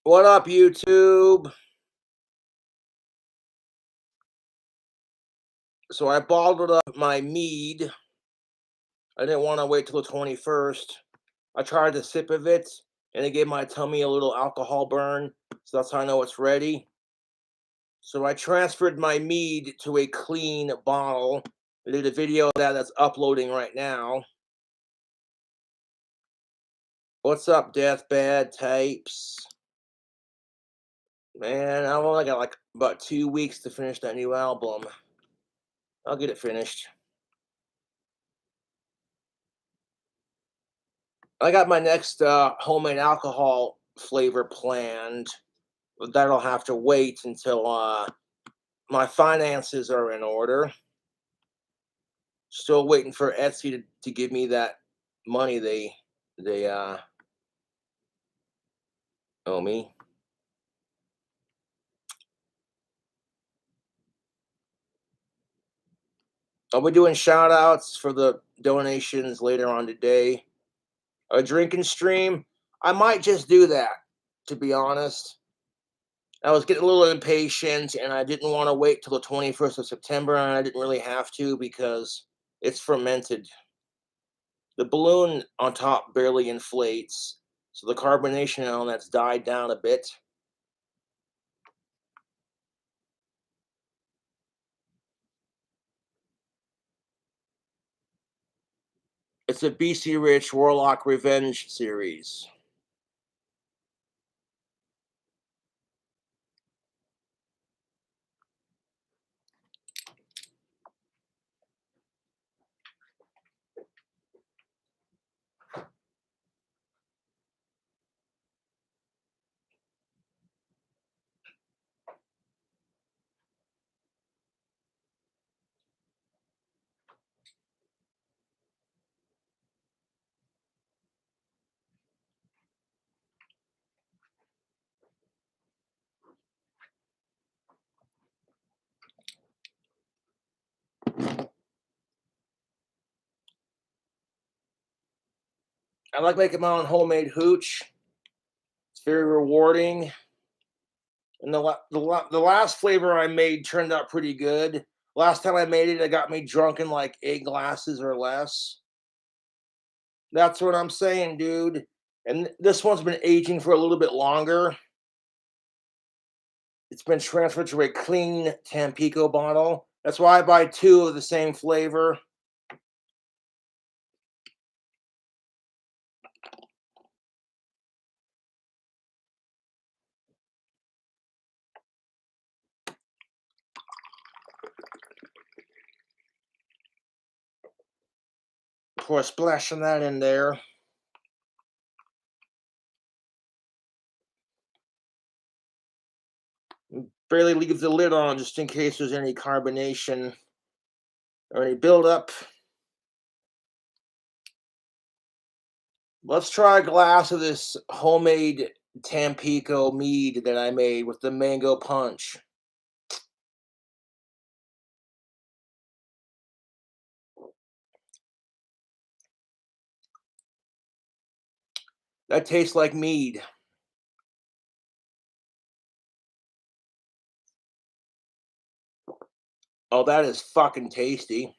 What up, YouTube? So I bottled up my mead. I didn't want to wait till the 21st. I tried a sip of it, and it gave my tummy a little alcohol burn. So that's how I know it's ready. So I transferred my mead to a clean bottle. I did a video of that's uploading right now. What's up, deathbed types? Man, I've only got like about 2 weeks to finish that new album. I'll get it finished. I got my next homemade alcohol flavor planned. But that'll have to wait until my finances are in order. Still waiting for Etsy to give me that money they owe me. I'll be doing shout outs for the donations later on today. A drinking stream, I might just do that, to be honest. I was getting a little impatient and I didn't want to wait till the 21st of September, and I didn't really have to because it's fermented. The balloon on top barely inflates, so the carbonation on that's died down a bit. It's a BC Rich Warlock Revenge series. I like making my own homemade hooch. It's very rewarding. And the last flavor I made turned out pretty good. Last time I made it, it got me drunk in like 8 glasses or less. That's what I'm saying, dude. And this one's been aging for a little bit longer. It's been transferred to a clean Tampico bottle. That's why I buy 2 of the same flavor. Pour a splash of that in there. Barely leave the lid on just in case there's any carbonation or any buildup. Let's try a glass of this homemade Tampico mead that I made with the mango punch. That tastes like mead. Oh, that is fucking tasty.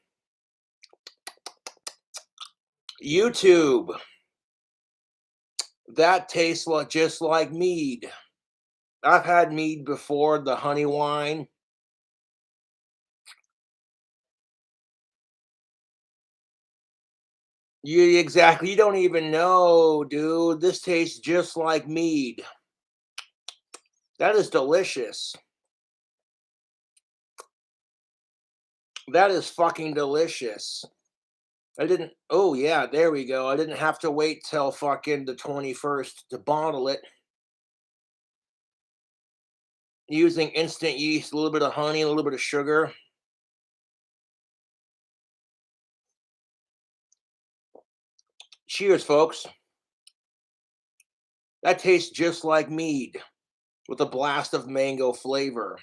YouTube. That tastes like just like mead. I've had mead before, the honey wine. You don't even know, dude. This tastes just like mead. That is delicious. That is fucking delicious. Oh yeah, there we go. I didn't have to wait till fucking the 21st to bottle it. Using instant yeast, a little bit of honey, a little bit of sugar. Cheers, folks. That tastes just like mead with a blast of mango flavor.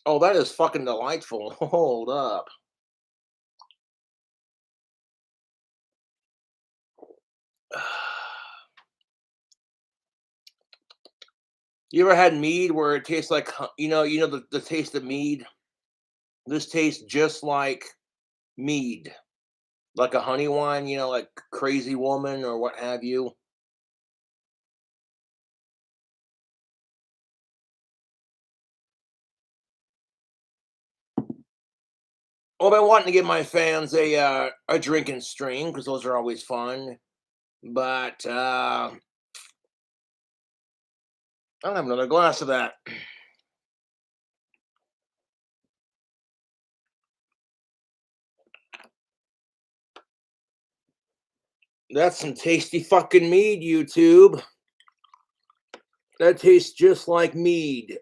Oh, that is fucking delightful. Hold up. You ever had mead where it tastes like the taste of mead? This tastes just like mead, like a honey wine, like Crazy Woman or what have you. Well, I've been wanting to give my fans a drinking stream because those are always fun. But I'll have another glass of that. That's some tasty fucking mead, YouTube. That tastes just like mead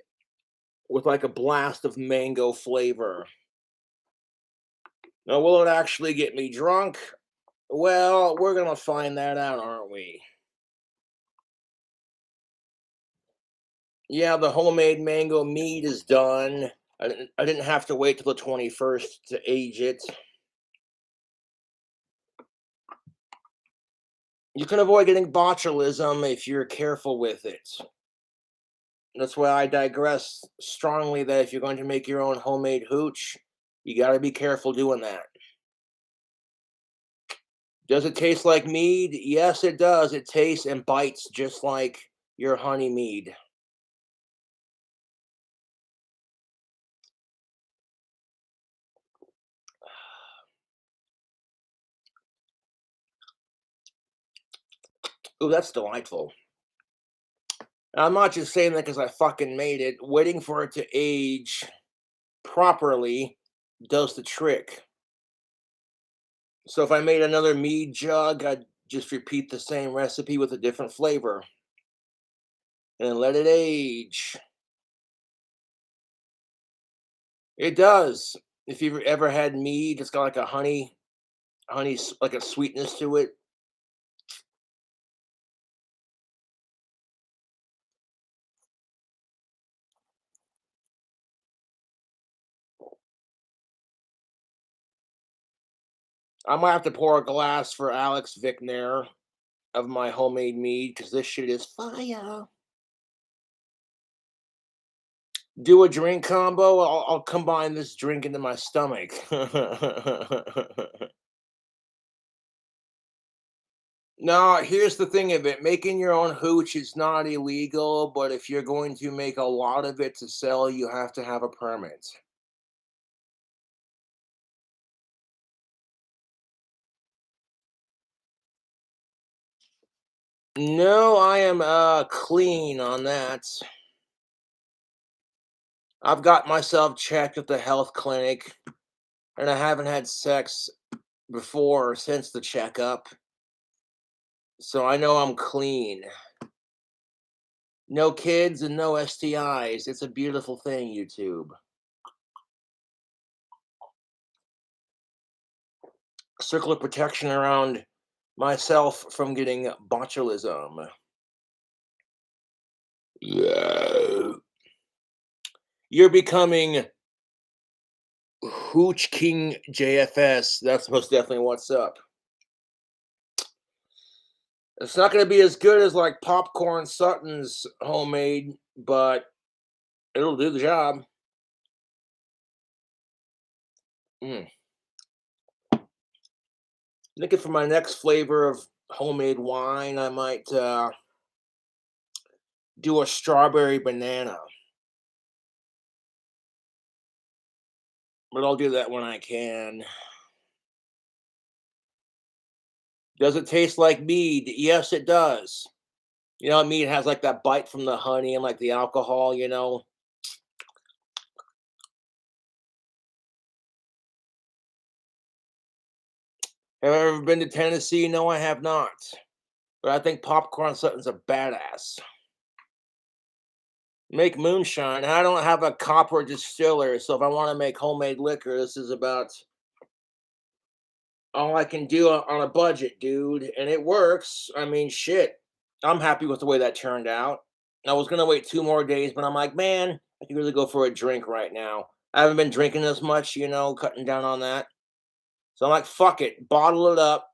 with like a blast of mango flavor. Now, will it actually get me drunk? Well, we're gonna find that out, aren't we? Yeah, the homemade mango mead is done. I didn't have to wait till the 21st to age it. You can avoid getting botulism if you're careful with it. That's why I digress strongly that if you're going to make your own homemade hooch, you got to be careful doing that. Does it taste like mead? Yes, it does. It tastes and bites just like your honey mead. Oh, that's delightful. And I'm not just saying that because I fucking made it. Waiting for it to age properly does the trick. So if I made another mead jug, I'd just repeat the same recipe with a different flavor and let it age. It does. If you've ever had mead, it's got like a like a sweetness to it. I might have to pour a glass for Alex Vickner of my homemade mead because this shit is fire. Do a drink combo. I'll combine this drink into my stomach. No, here's the thing of it. Making your own hooch is not illegal, but if you're going to make a lot of it to sell, you have to have a permit. No, I am clean on that. I've got myself checked at the health clinic and I haven't had sex before or since the checkup. So I know I'm clean. No kids and no STIs. It's a beautiful thing, YouTube. Circle of protection around myself from getting botulism. Yeah. You're becoming Hooch King JFS. That's most definitely what's up. It's not going to be as good as like Popcorn Sutton's homemade, but it'll do the job. Mm. Thinking for my next flavor of homemade wine, I might do a strawberry banana. But I'll do that when I can. Does it taste like mead? Yes, it does. Mead has like that bite from the honey and like the alcohol. Have I ever been to Tennessee? No, I have not. But I think Popcorn Sutton's a badass. Make moonshine. I don't have a copper distiller, so if I want to make homemade liquor, this is about all I can do on a budget, dude. And it works. I mean, shit. I'm happy with the way that turned out. I was gonna wait 2 more days, but I'm like, man, I could really go for a drink right now. I haven't been drinking as much, cutting down on that. So I'm like, fuck it, bottle it up.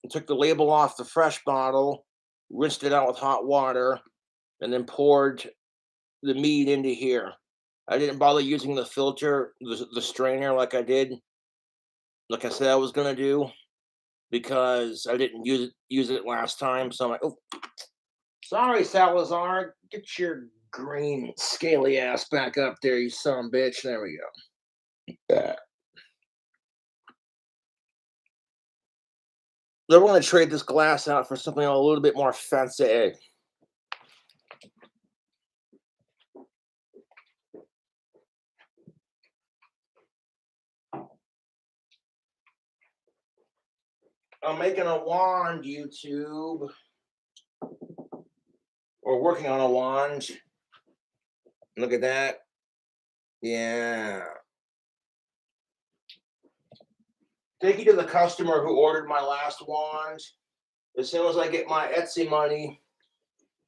And took the label off the fresh bottle, rinsed it out with hot water, and then poured the mead into here. I didn't bother using the filter, the strainer like I said I was gonna do, because I didn't use it last time. So I'm like, oh, sorry, Salazar, get your green scaly ass back up there, you son of a bitch. There we go. Yeah. They're going to trade this glass out for something a little bit more fancy. I'm making a wand, YouTube. We're working on a wand. Look at that. Yeah. Thank you to the customer who ordered my last wand. As soon as I get my Etsy money,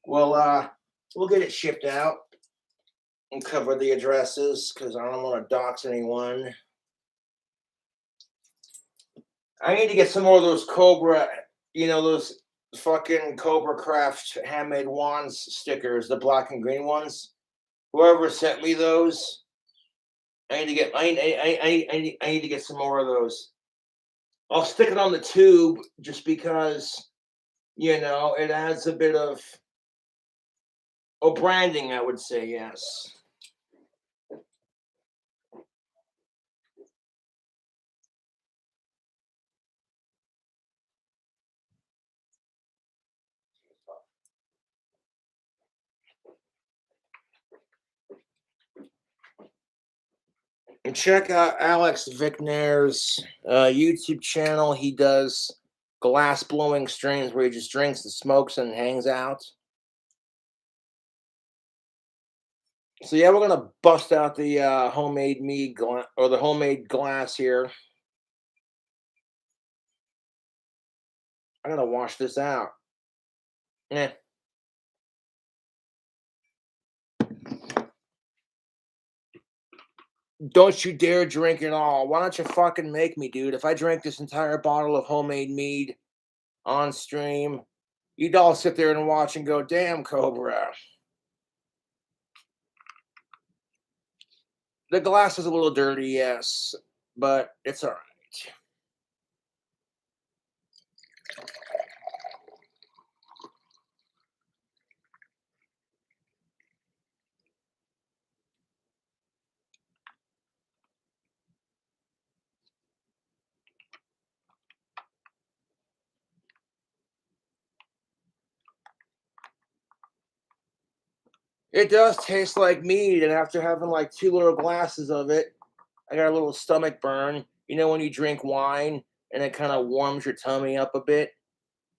we'll get it shipped out and cover the addresses because I don't want to dox anyone. I need to get some more of those Cobra, those fucking Cobra Craft handmade wands stickers, the black and green ones. Whoever sent me those, I need to get. I need to get some more of those. I'll stick it on the tube just because it adds a bit of branding. I would say yes. And check out Alex Vickner's YouTube channel. He does glass blowing streams where he just drinks and smokes and hangs out. So yeah, we're gonna bust out the homemade mead or the homemade glass here. I'm gonna wash this out. Eh. Don't you dare drink it all. Why don't you fucking make me, dude? If I drank this entire bottle of homemade mead on stream, you'd all sit there and watch and go, damn, Cobra. The glass is a little dirty, yes, but it's all right. It does taste like mead, and after having like 2 little glasses of it, I got a little stomach burn. You know when you drink wine and it kind of warms your tummy up a bit?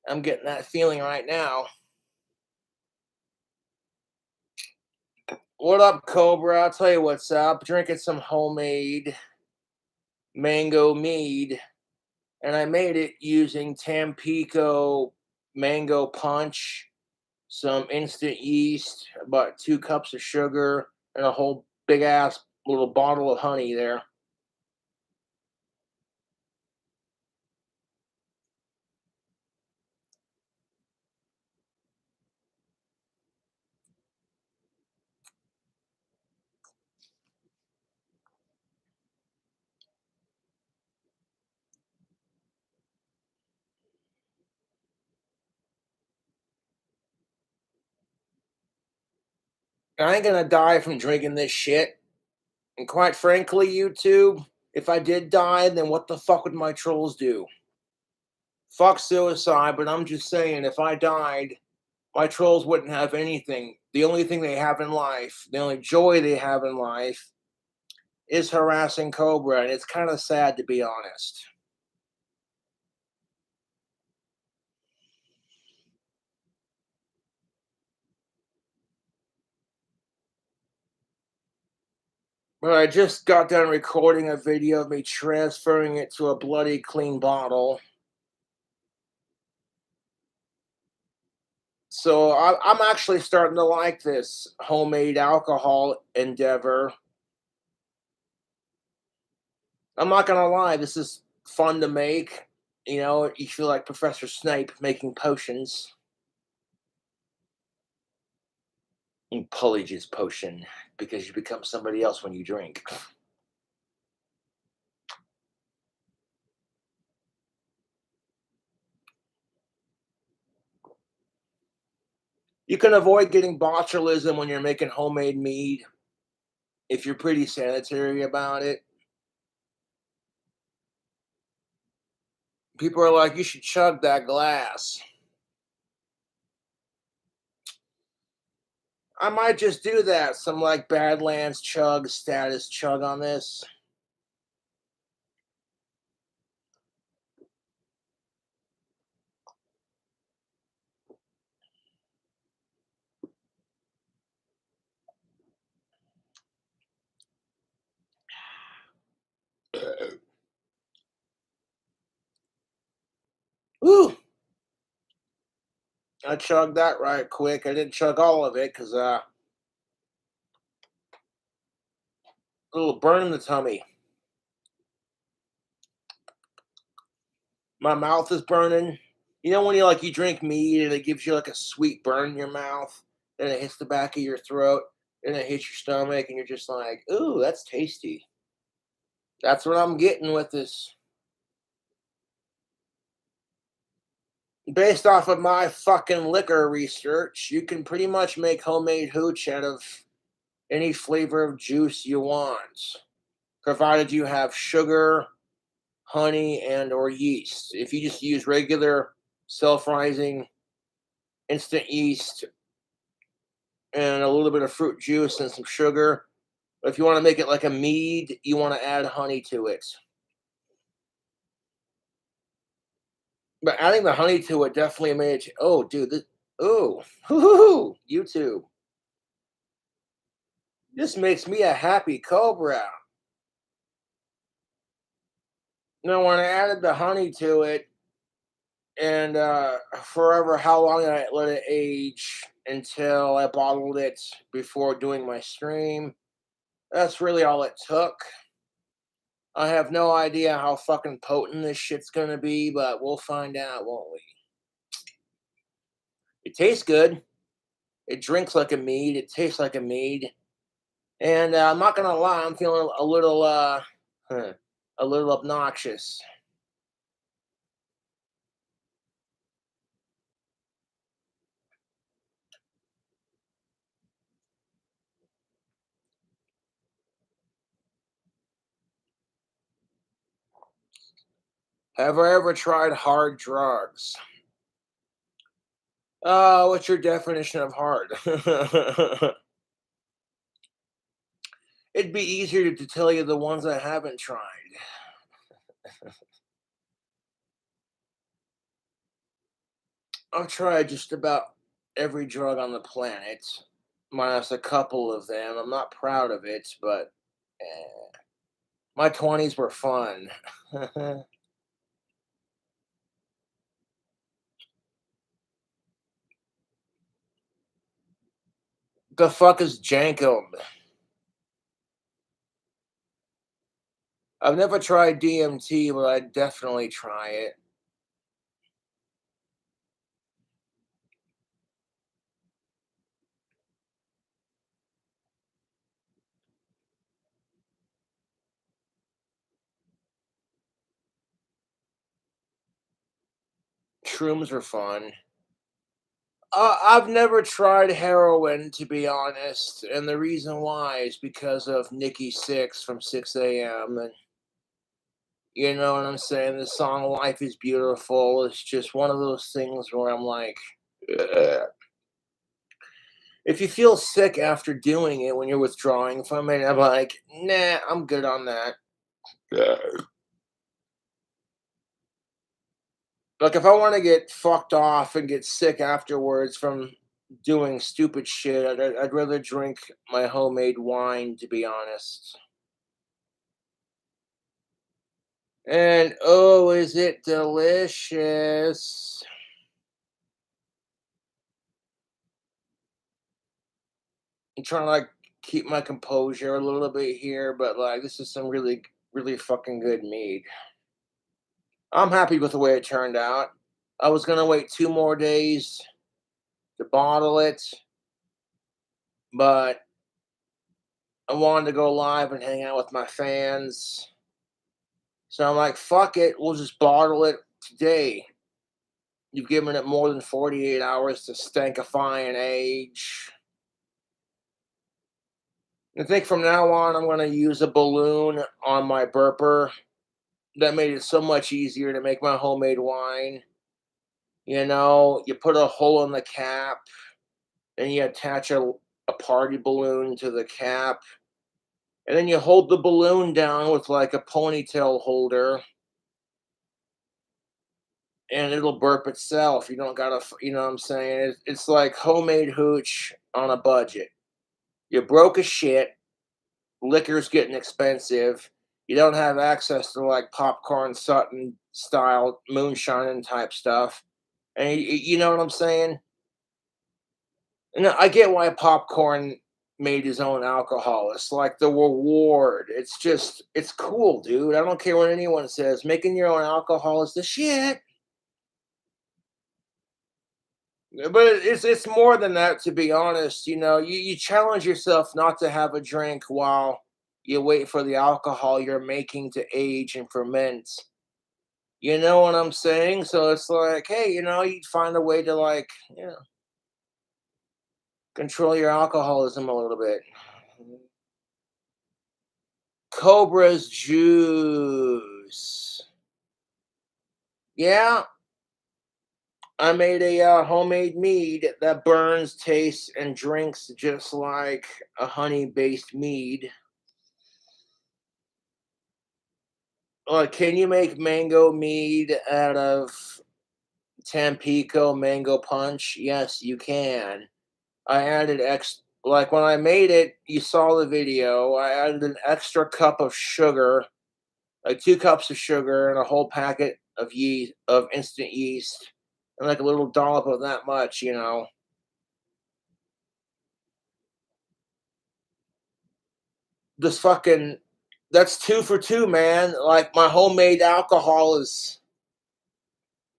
I'm getting that feeling right now. What up, Cobra? I'll tell you what's up. Drinking some homemade mango mead, and I made it using Tampico mango punch, some instant yeast, about 2 cups of sugar, and a whole big ass little bottle of honey there. I ain't gonna die from drinking this shit. And quite frankly, YouTube, if I did die, then what the fuck would my trolls do? Fuck suicide, but I'm just saying, if I died, my trolls wouldn't have anything. The only thing they have in life, the only joy they have in life, is harassing Cobra, and it's kind of sad to be honest. But I just got done recording a video of me transferring it to a bloody clean bottle. So I'm actually starting to like this homemade alcohol endeavor. I'm not gonna lie, this is fun to make. You feel like Professor Snape making potions. Pullage's potion, because you become somebody else when you drink. You can avoid getting botulism when you're making homemade mead if you're pretty sanitary about it. People are like, you should chug that glass. I might just do that. Some like Badlands chug, status chug on this. Woo! I chugged that right quick. I didn't chug all of it because a little burn in the tummy. My mouth is burning. You know when you drink mead and it gives you like a sweet burn in your mouth, then it hits the back of your throat, and it hits your stomach, and you're just like, "Ooh, that's tasty." That's what I'm getting with this. Based off of my fucking liquor research, you can pretty much make homemade hooch out of any flavor of juice you want, provided you have sugar, honey, and or yeast. If you just use regular self-rising instant yeast and a little bit of fruit juice and some sugar, but if you want to make it like a mead, you want to add honey to it. But adding the honey to it definitely made it. Oh, dude, this. Oh, YouTube. This makes me a happy cobra. Now, when I added the honey to it, and forever how long I let it age until I bottled it before doing my stream. That's really all it took. I have no idea how fucking potent this shit's gonna be, but we'll find out, won't we? It tastes good. It drinks like a mead. It tastes like a mead. And I'm not gonna lie, I'm feeling a little obnoxious. Have I ever tried hard drugs? What's your definition of hard? It'd be easier to tell you the ones I haven't tried. I've tried just about every drug on the planet, minus a couple of them. I'm not proud of it, but my 20s were fun. The fuck is Jankum? I've never tried DMT, but I'd definitely try it. Shrooms are fun. I've never tried heroin, to be honest, and the reason why is because of Nikki Six from 6 a.m. You know what I'm saying? The song "Life Is Beautiful" is just one of those things where I'm like, "Ugh." If you feel sick after doing it when you're withdrawing from it, I'm like, nah, I'm good on that. Ugh. Like, if I want to get fucked off and get sick afterwards from doing stupid shit, I'd rather drink my homemade wine, to be honest. And oh, is it delicious? I'm trying to like keep my composure a little bit here, but like this is some really, really fucking good mead. I'm happy with the way it turned out. I was gonna wait 2 more days to bottle it, but I wanted to go live and hang out with my fans. So I'm like, fuck it, we'll just bottle it today. You've given it more than 48 hours to stankify and age. I think from now on, I'm going to use a balloon on my burper. That made it so much easier to make my homemade wine. You know, you put a hole in the cap and you attach a party balloon to the cap. And then you hold the balloon down with like a ponytail holder and it'll burp itself. You don't gotta, you know what I'm saying? It's like homemade hooch on a budget. You broke as shit. Liquor's getting expensive. You don't have access to like popcorn Sutton style moonshining type stuff. And you know what I'm saying? And I get why popcorn made his own alcohol. It's like the reward. It's just, it's cool, dude. I don't care what anyone says. Making your own alcohol is the shit. But it's more than that, to be honest. You know, you challenge yourself not to have a drink while you wait for the alcohol you're making to age and ferment. You know what I'm saying? So it's like, hey, you know, you find a way to like, you know, control your alcoholism a little bit. Cobra's juice. Yeah, I made a homemade mead that burns, tastes, and drinks just like a honey-based mead. Can you make mango mead out of Tampico mango punch? Yes, you can. I added like when I made it, you saw the video. I added an extra cup of sugar, like 2 cups of sugar, and a whole packet of yeast of instant yeast, and like a little dollop of that much. You know, this fucking that's 2 for 2, man. Like my homemade alcohol is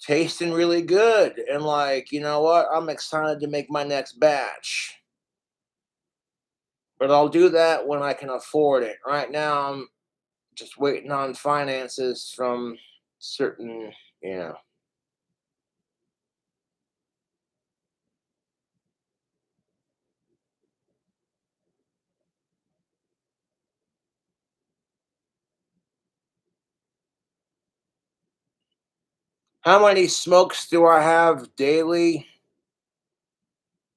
tasting really good, and like you know what, I'm excited to make my next batch, but I'll do that when I can afford it. Right now I'm just waiting on finances from certain, you know. How many smokes do I have daily?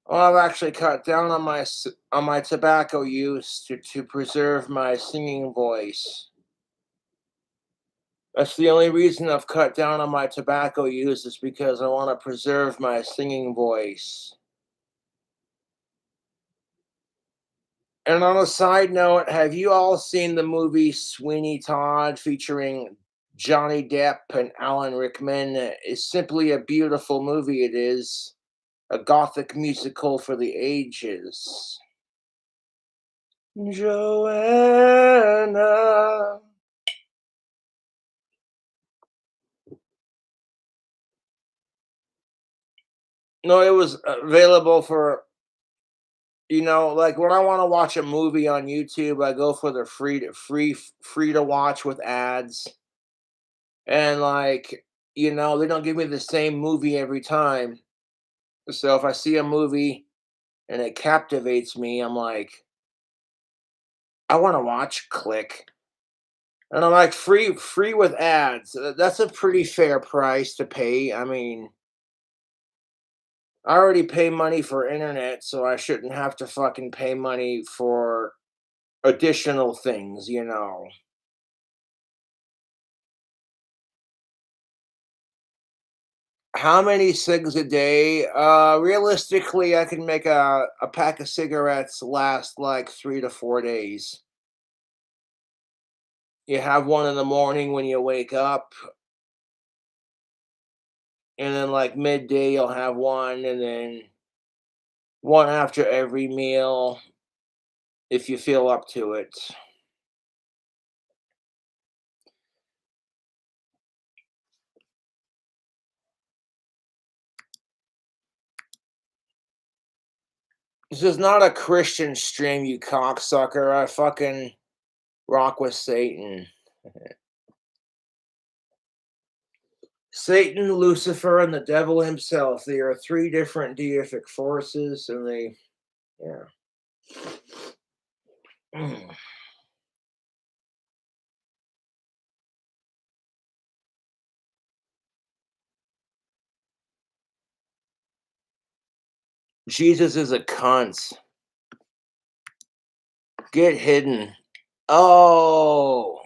Well, I've actually cut down on on my tobacco use to preserve my singing voice. That's the only reason I've cut down on my tobacco use, is because I want to preserve my singing voice. And on a side note, have you all seen the movie Sweeney Todd featuring Johnny Depp and Alan Rickman? It's simply a beautiful movie. It is a gothic musical for the ages. Joanna. No, it was available for, you know, like when I want to watch a movie on YouTube, I go for the free to watch with ads. And like, you know, they don't give me the same movie every time. So if I see a movie and it captivates me, I'm like, I want to watch, click. And I'm like, free with ads. That's a pretty fair price to pay. I mean, I already pay money for internet, so I shouldn't have to fucking pay money for additional things, you know. How many cigs a day? Realistically, I can make a pack of cigarettes last like 3 to 4 days. You have one in the morning when you wake up, and then like midday you'll have one, and then one after every meal if you feel up to it. This is not a Christian stream, you cocksucker. I fucking rock with Satan. Satan, Lucifer, and the devil himself. They are three different deific forces, and they, yeah. Jesus is a cunt. Get hidden. Oh.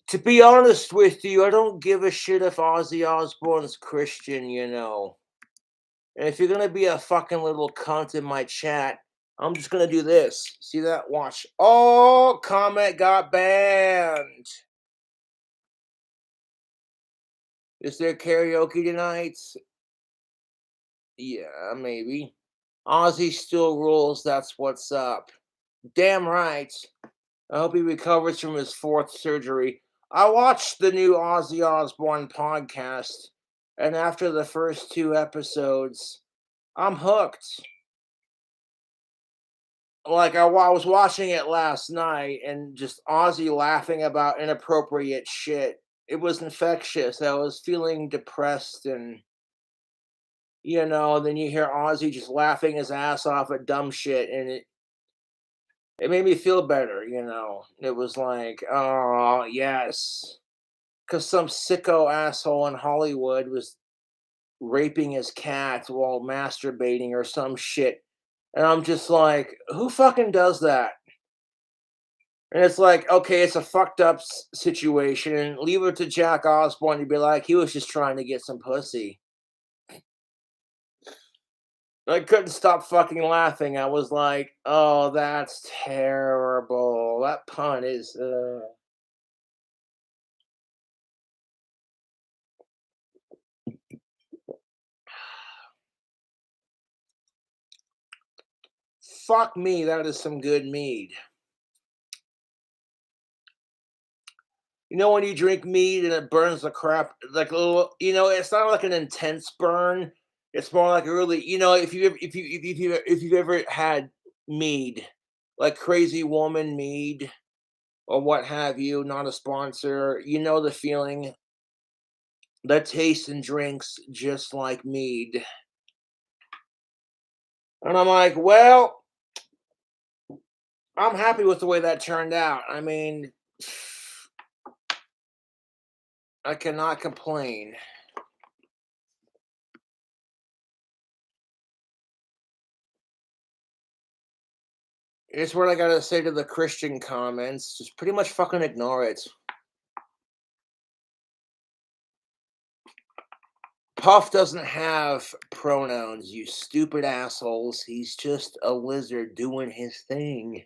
To be honest with you, I don't give a shit if Ozzy Osbourne's Christian, you know. And if you're gonna be a fucking little cunt in my chat, I'm just gonna do this. See that? Watch. Oh, comment got banned. Is there karaoke tonight? Yeah, maybe. Ozzy still rules. That's what's up. Damn right. I hope he recovers from his fourth surgery. I watched the new Ozzy Osbourne podcast, and after the first two episodes, I'm hooked. Like I was watching it last night, and just Ozzy laughing about inappropriate shit. It was infectious. I was feeling depressed, and then you hear Ozzy just laughing his ass off at dumb shit, and it made me feel better. It was like, oh yes, because some sicko asshole in Hollywood was raping his cat while masturbating or some shit. And I'm just like, who fucking does that? And it's like, okay, it's a fucked up situation. And leave it to Jack Osbourne to be like, he was just trying to get some pussy. I couldn't stop fucking laughing. I was like, oh, that's terrible. That pun is. Fuck me, that is some good mead. You know when you drink mead and it burns the crap, like a little. It's not like an intense burn. It's more like a really, if you've ever had mead, like Crazy Woman mead or what have you. Not a sponsor. You know the feeling that tastes and drinks just like mead. And I'm like, well, I'm happy with the way that turned out. I mean, I cannot complain. It's what I gotta say to the Christian comments. Just pretty much fucking ignore it. Puff doesn't have pronouns, you stupid assholes. He's just a lizard doing his thing.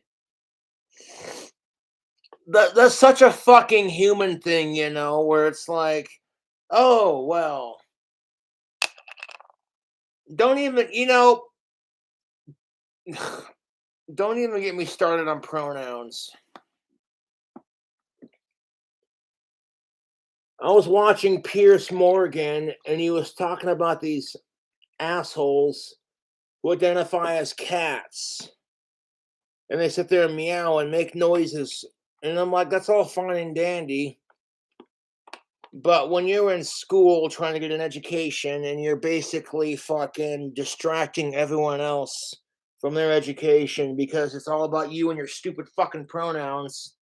That's such a fucking human thing, where it's like, oh, well, don't even, don't even get me started on pronouns. I was watching Pierce Morgan, and he was talking about these assholes who identify as cats. And they sit there and meow and make noises. And I'm like, that's all fine and dandy. But when you're in school trying to get an education and you're basically fucking distracting everyone else from their education because it's all about you and your stupid fucking pronouns,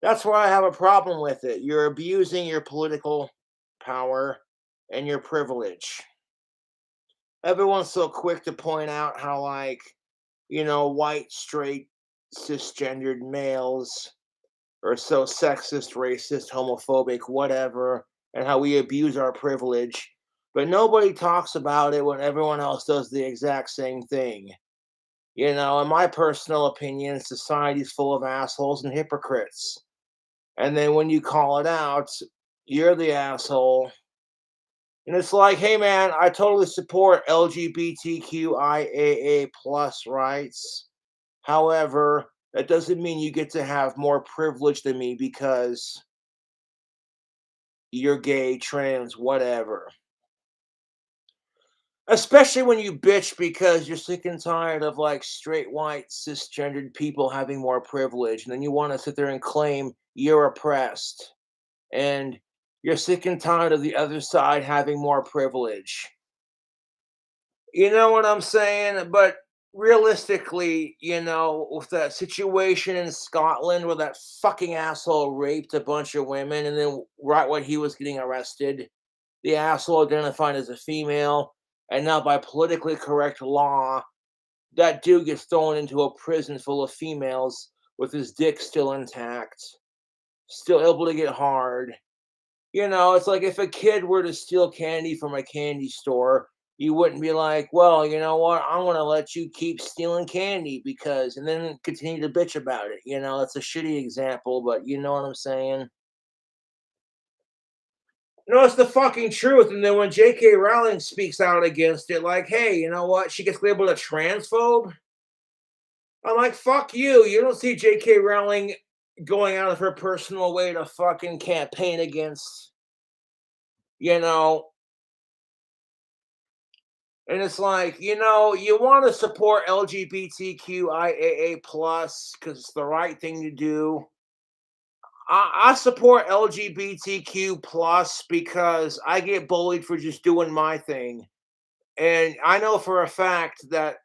that's why I have a problem with it. You're abusing your political power and your privilege. Everyone's so quick to point out how, like, white, straight, cisgendered males are so sexist, racist, homophobic, whatever, and how we abuse our privilege. But nobody talks about it when everyone else does the exact same thing. In my personal opinion, society's full of assholes and hypocrites. And then when you call it out, you're the asshole. And it's like, hey man, I totally support LGBTQIAA plus rights. However, That doesn't mean you get to have more privilege than me because you're gay, trans, whatever. Especially when you bitch because you're sick and tired of like straight white cisgendered people having more privilege, and then you want to sit there and claim you're oppressed, and you're sick and tired of the other side having more privilege. You know what I'm saying? But realistically, with that situation in Scotland where that fucking asshole raped a bunch of women, and then right when he was getting arrested, the asshole identified as a female, and now by politically correct law, that dude gets thrown into a prison full of females with his dick still intact, still able to get hard. It's like if a kid were to steal candy from a candy store, you wouldn't be like, well, you know what? I'm going to let you keep stealing candy because, and then continue to bitch about it. It's a shitty example, but you know what I'm saying? No, it's the fucking truth. And then when J.K. Rowling speaks out against it, like, hey, you know what? She gets labeled a transphobe. I'm like, fuck you. You don't see J.K. Rowling going out of her personal way to fucking campaign against, you know, and it's like, you want to support LGBTQIAA plus because it's the right thing to do. I support LGBTQ plus because I get bullied for just doing my thing. And I know for a fact that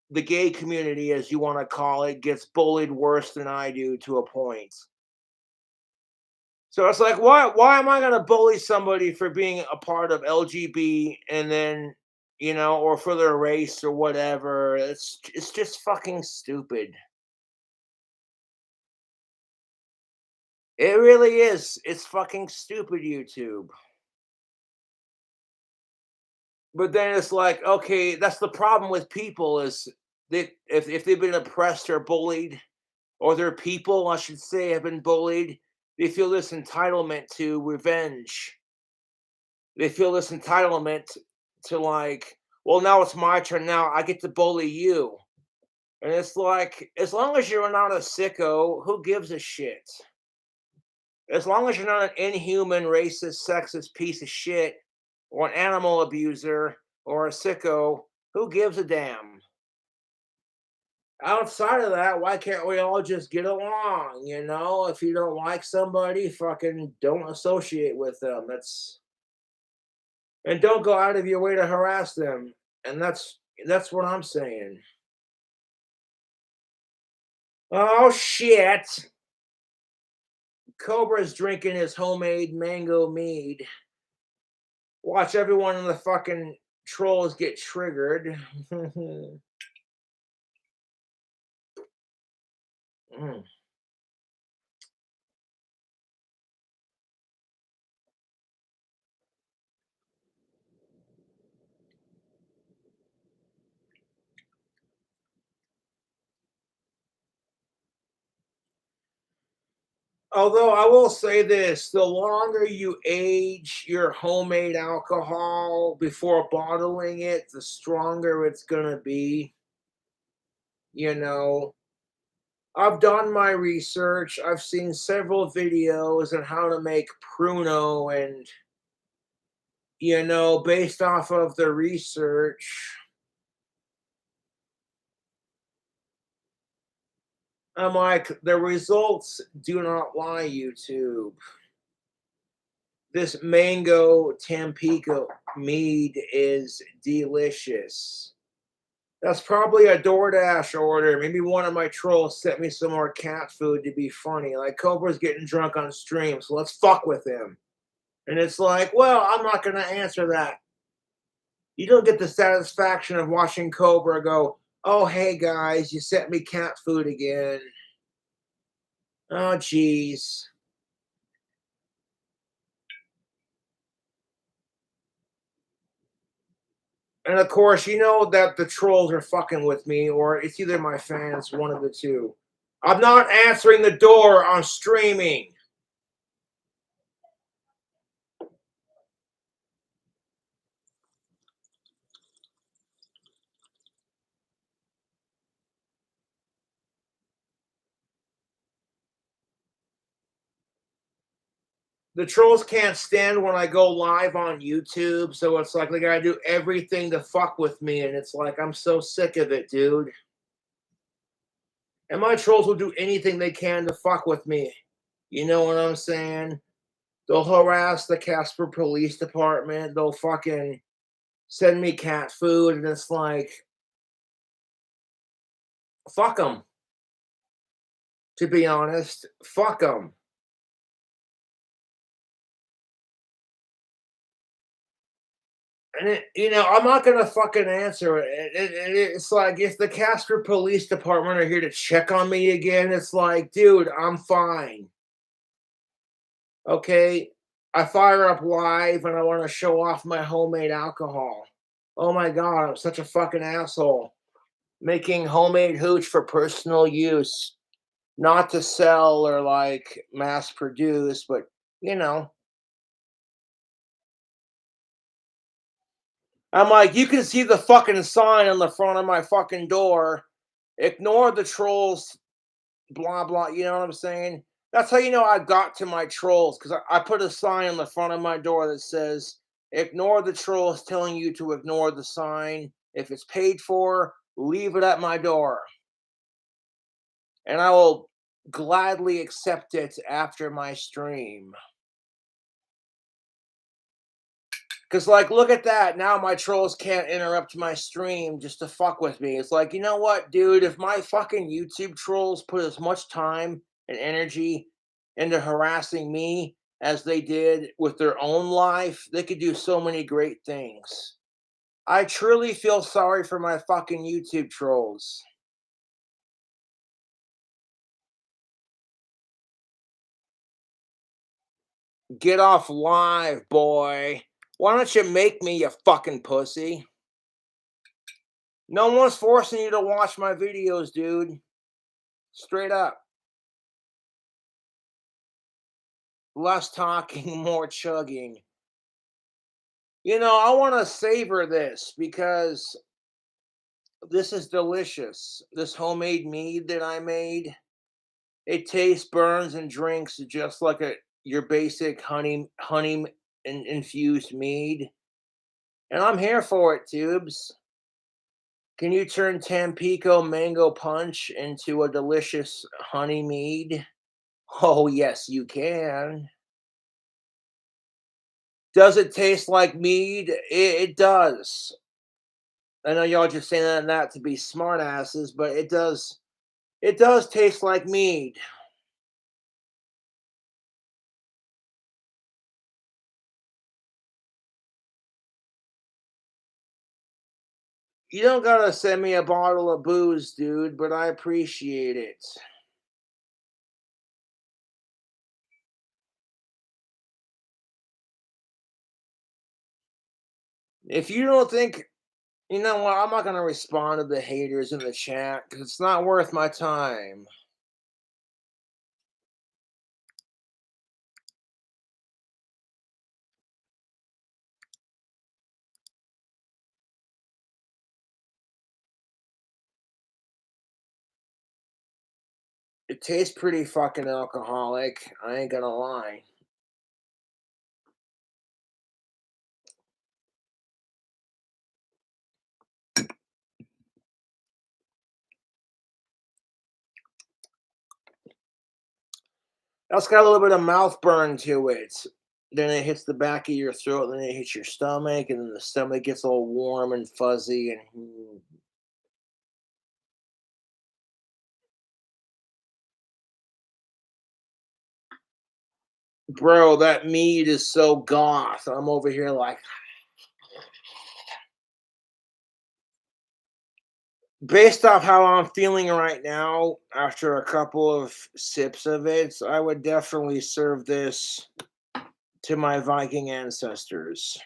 the gay community, as you want to call it, gets bullied worse than I do to a point. So it's like, why am I gonna bully somebody for being a part of LGB and then, or for their race or whatever? It's just fucking stupid. It really is. It's fucking stupid, YouTube. But then it's like, okay, that's the problem with people is if they've been oppressed or bullied, or their people, I should say, have been bullied, they feel this entitlement to revenge. They feel this entitlement to like, well, now it's my turn. Now I get to bully you. And it's like, as long as you're not a sicko, who gives a shit? As long as you're not an inhuman, racist, sexist piece of shit, or an animal abuser, or a sicko, who gives a damn? Outside of that, why can't we all just get along? If you don't like somebody, fucking don't associate with them. And don't go out of your way to harass them. And that's what I'm saying. Oh shit. Cobra's drinking his homemade mango mead. Watch everyone in the fucking trolls get triggered. Mm. Although I will say this, the longer you age your homemade alcohol before bottling it, the stronger it's going to be. You know, I've done my research. I've seen several videos on how to make Pruno, and, based off of the research, I'm like, the results do not lie, YouTube. This mango Tampico mead is delicious. That's probably a DoorDash order. Maybe one of my trolls sent me some more cat food to be funny. Like, Cobra's getting drunk on stream, so let's fuck with him. And it's like, well, I'm not going to answer that. You don't get the satisfaction of watching Cobra go, oh, hey, guys, you sent me cat food again. Oh, jeez. And of course, you know that the trolls are fucking with me, or it's either my fans, one of the two. I'm not answering the door on streaming. The trolls can't stand when I go live on YouTube, so it's like they gotta do everything to fuck with me, and it's like I'm so sick of it, dude. And my trolls will do anything they can to fuck with me. You know what I'm saying? They'll harass the Casper Police Department. They'll fucking send me cat food, and it's like, fuck them. To be honest, fuck them. And I'm not gonna fucking answer it. It's like if the Casper Police Department are here to check on me again, it's like, dude, I'm fine. Okay, I fire up live and I want to show off my homemade alcohol. Oh my god, I'm such a fucking asshole. Making homemade hooch for personal use, not to sell or like mass produce, but you know. I'm like, you can see the fucking sign on the front of my fucking door. Ignore the trolls, blah blah. You know what I'm saying? That's how you know I got to my trolls because I put a sign on the front of my door that says, "Ignore the trolls telling you to ignore the sign. If it's paid for, leave it at my door, and I will gladly accept it after my stream." Because, like, look at that. Now my trolls can't interrupt my stream just to fuck with me. It's like, you know what, dude? If my fucking YouTube trolls put as much time and energy into harassing me as they did with their own life, they could do so many great things. I truly feel sorry for my fucking YouTube trolls. Get off live, boy. Why don't you make me, you fucking pussy? No one's forcing you to watch my videos, dude. Straight up. Less talking, more chugging. I want to savor this because this is delicious. This homemade mead that I made, it tastes, burns, and drinks just like your basic honey infused mead. And I'm here for it, tubes. Can you turn Tampico mango punch into a delicious honey mead? Oh, yes, you can. Does it taste like mead? It does. I know y'all just saying that to be smartasses, but it does. It does taste like mead. You don't gotta send me a bottle of booze, dude, but I appreciate it. If you don't think, you know what, I'm not gonna respond to the haters in the chat because it's not worth my time. It tastes pretty fucking alcoholic. I ain't gonna lie. That's got a little bit of mouth burn to it. Then it hits the back of your throat, then it hits your stomach, and then the stomach gets all warm and fuzzy and bro, that meat is so goth. I'm over here like based off how I'm feeling right now after a couple of sips of it, I would definitely serve this to my Viking ancestors.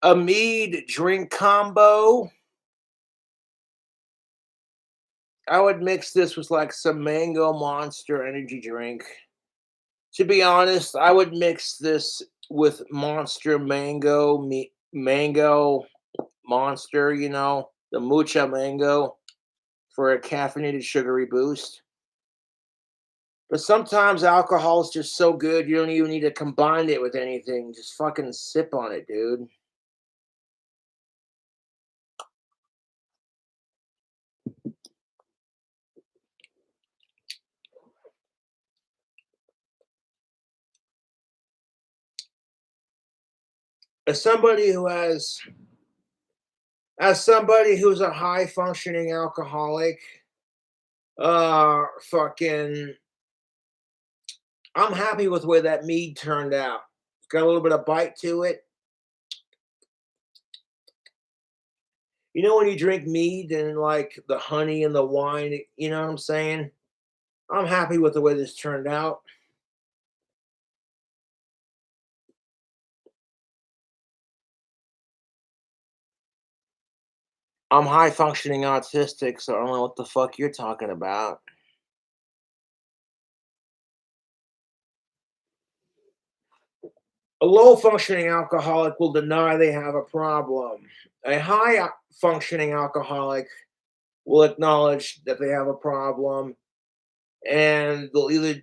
a mead drink combo. I would mix this with like some mango monster energy drink. To be honest, I would mix this with monster mango monster, the mucha mango for a caffeinated sugary boost. But sometimes alcohol is just so good you don't even need to combine it with anything. Just fucking sip on it, dude. As somebody who has as somebody who's a high functioning alcoholic, fucking I'm happy with the way that mead turned out. It's got a little bit of bite to it. You know when you drink mead and like the honey and the wine, you know what I'm saying? I'm happy with the way this turned out. I'm high functioning autistic, so I don't know what the fuck you're talking about. A low functioning alcoholic will deny they have a problem. A high functioning alcoholic will acknowledge that they have a problem and they'll either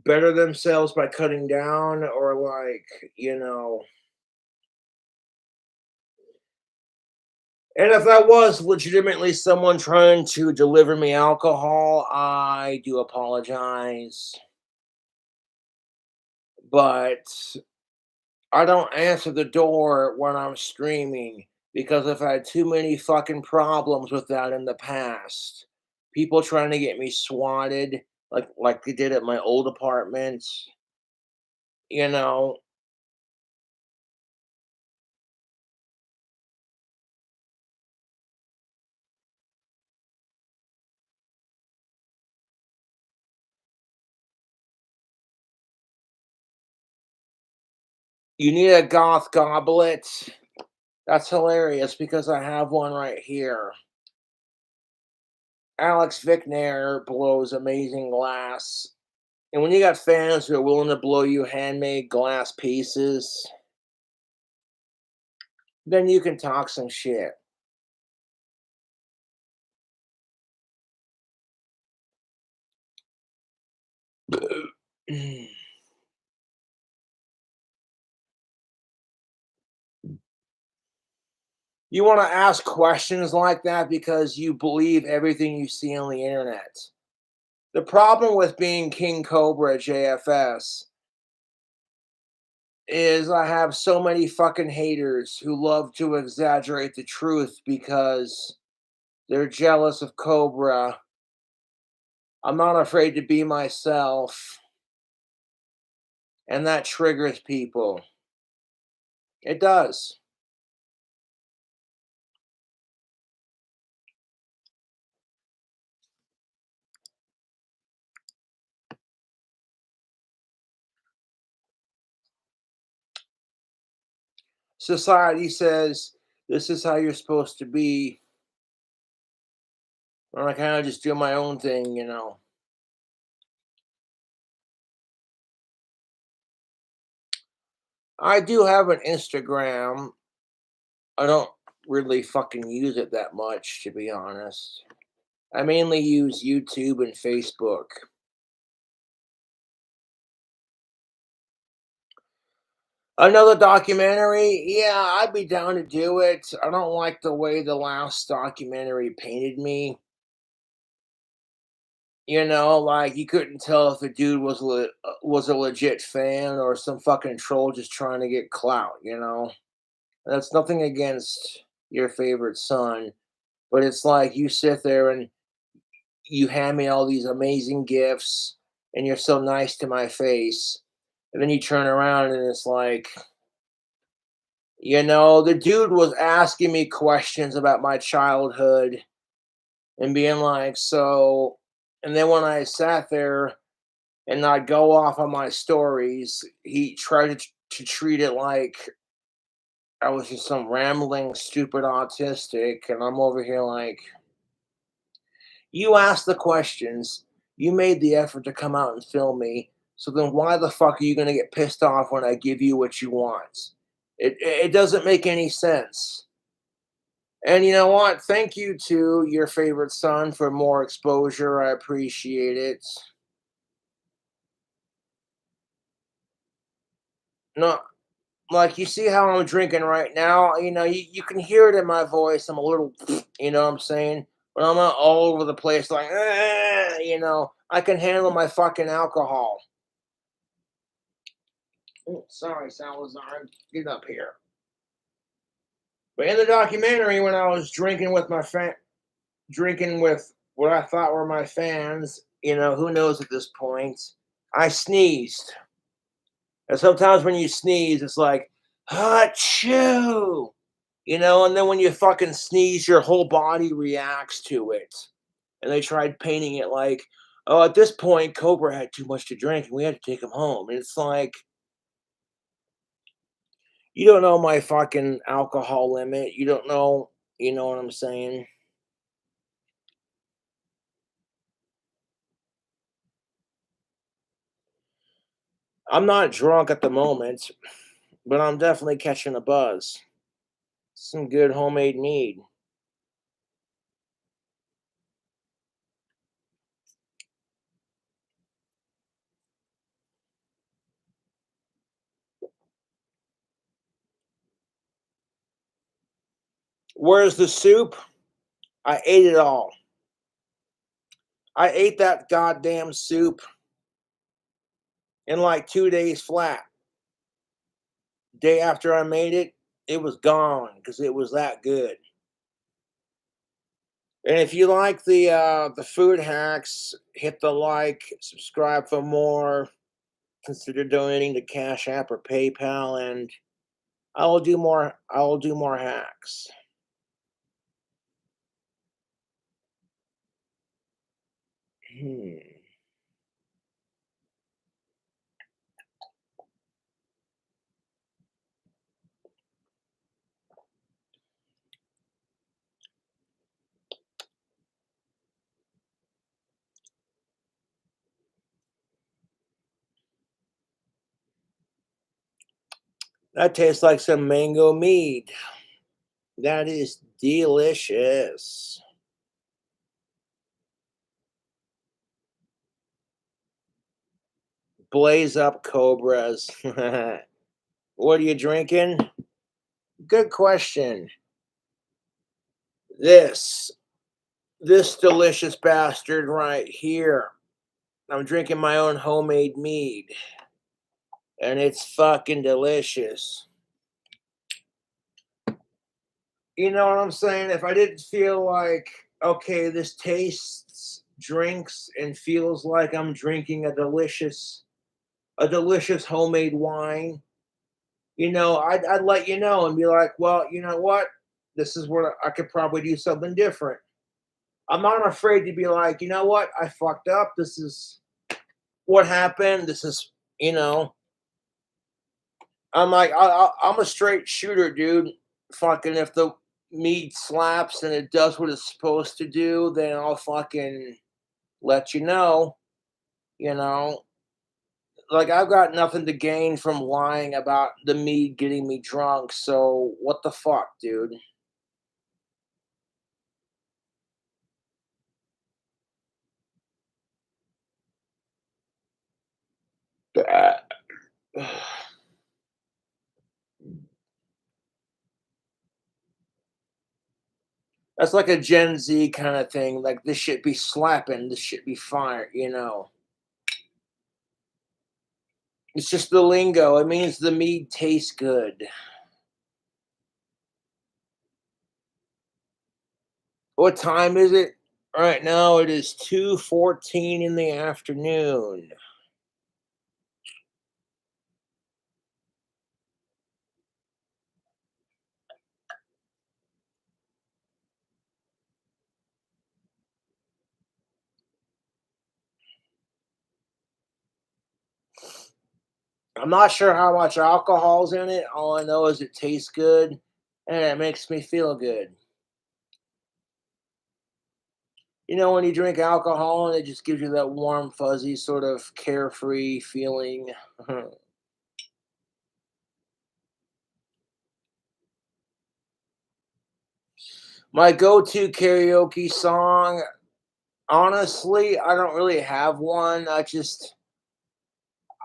better themselves by cutting down or and if that was legitimately someone trying to deliver me alcohol, I do apologize. But I don't answer the door when I'm streaming because I've had too many fucking problems with that in the past. People trying to get me swatted like they did at my old apartment, you know. You need a goth goblet. That's hilarious because I have one right here. Alex Vicknair blows amazing glass. And when you got fans who are willing to blow you handmade glass pieces, then you can talk some shit. You want to ask questions like that because you believe everything you see on the internet. The problem with being King Cobra at JFS is I have so many fucking haters who love to exaggerate the truth because they're jealous of Cobra. I'm not afraid to be myself, and that triggers people. It does. Society says this is how you're supposed to be, and I kind of just do my own thing. I do have an Instagram. I don't really fucking use it that much, to be honest. I mainly use YouTube and Facebook. Another documentary? Yeah, I'd be down to do it. I don't like the way the last documentary painted me. Like you couldn't tell if the dude was a legit fan or some fucking troll just trying to get clout. That's nothing against your favorite son, but it's like you sit there and you hand me all these amazing gifts and you're so nice to my face. And then you turn around and it's like, the dude was asking me questions about my childhood and being like, so, and then when I sat there and I'd go off on my stories, he tried to treat it like I was just some rambling, stupid autistic, and I'm over here like, you asked the questions, you made the effort to come out and film me, so then why the fuck are you gonna get pissed off when I give you what you want? It doesn't make any sense. And you know what? Thank you to your favorite son for more exposure. I appreciate it. No, like you see how I'm drinking right now. You can hear it in my voice. I'm a little, you know what I'm saying? But I'm not all over the place like, I can handle my fucking alcohol. Oh, sorry, Salazar. Get up here. But in the documentary, when I was drinking with what I thought were my fans, who knows at this point, I sneezed. And sometimes when you sneeze, it's like, achoo, and then when you fucking sneeze, your whole body reacts to it. And they tried painting it like, oh, at this point, Cobra had too much to drink and we had to take him home. And it's like, you don't know my fucking alcohol limit. You don't know, you know what I'm saying? I'm not drunk at the moment, but I'm definitely catching a buzz. Some good homemade mead. Where's the soup? I ate it all. I ate that goddamn soup in like 2 days flat. Day after I made it, it was gone because it was that good. And if you like the food hacks, hit the like, subscribe for more, consider donating to Cash App or PayPal, and I will do more hacks. Hmm. That tastes like some mango mead. That is delicious. Blaze up cobras. What are you drinking? Good question. This this delicious bastard right here. I'm drinking my own homemade mead, and it's fucking delicious. You know what I'm saying? If I didn't feel like, okay, this tastes, drinks, and feels like I'm drinking a delicious homemade wine, I'd let you know and be like, well, you know what? This is where I could probably do something different. I'm not afraid to be like, you know what? I fucked up. This is what happened. This is, you know, I'm like, I'm a straight shooter, dude. Fucking, if the meat slaps and it does what it's supposed to do, then I'll fucking let you know. You know, like I've got nothing to gain from lying about the meat getting me drunk. So what the fuck, dude? That's like a Gen Z kind of thing. Like this shit be slapping, this shit be fire. It's just the lingo. It means the mead tastes good. What time is it? Right now it is 2:14 in the afternoon. I'm not sure how much alcohol's in it. All I know is it tastes good and it makes me feel good. You know, when you drink alcohol and it just gives you that warm, fuzzy, sort of carefree feeling. My go to karaoke song, honestly, I don't really have one.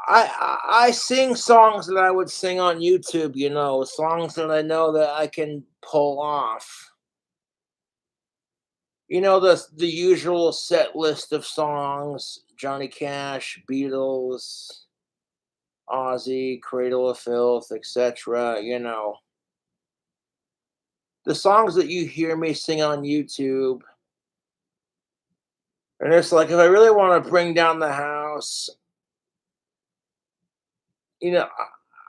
I sing songs that I would sing on YouTube, you know, songs that I know that I can pull off. You know, the usual set list of songs: Johnny Cash, Beatles, Ozzy, Cradle of Filth, etc. You know, the songs that you hear me sing on YouTube. And it's like if I really want to bring down the house, you know,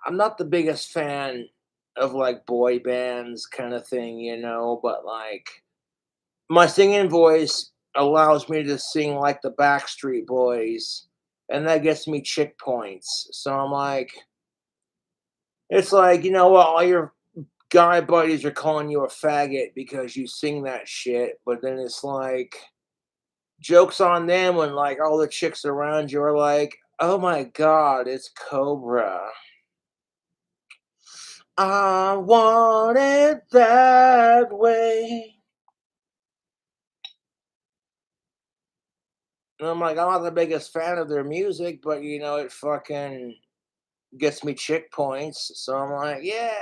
I'm not the biggest fan of like boy bands kind of thing, you know, but like my singing voice allows me to sing like the Backstreet Boys, and that gets me chick points. So I'm like, it's like, you know what, all your guy buddies are calling you a faggot because you sing that shit, but then it's like, jokes on them when like all the chicks around you are like, oh my god, it's Cobra. I want it that way. And I'm like, I'm not the biggest fan of their music, but you know, it fucking gets me chick points. So I'm like, yeah.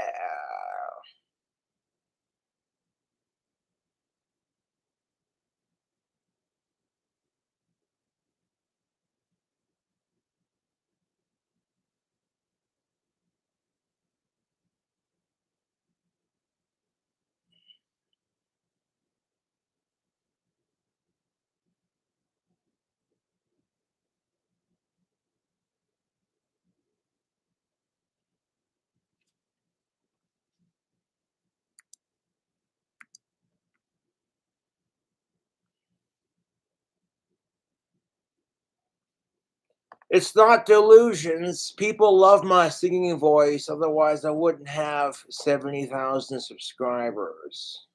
It's not delusions. People love my singing voice. Otherwise, I wouldn't have 70,000 subscribers.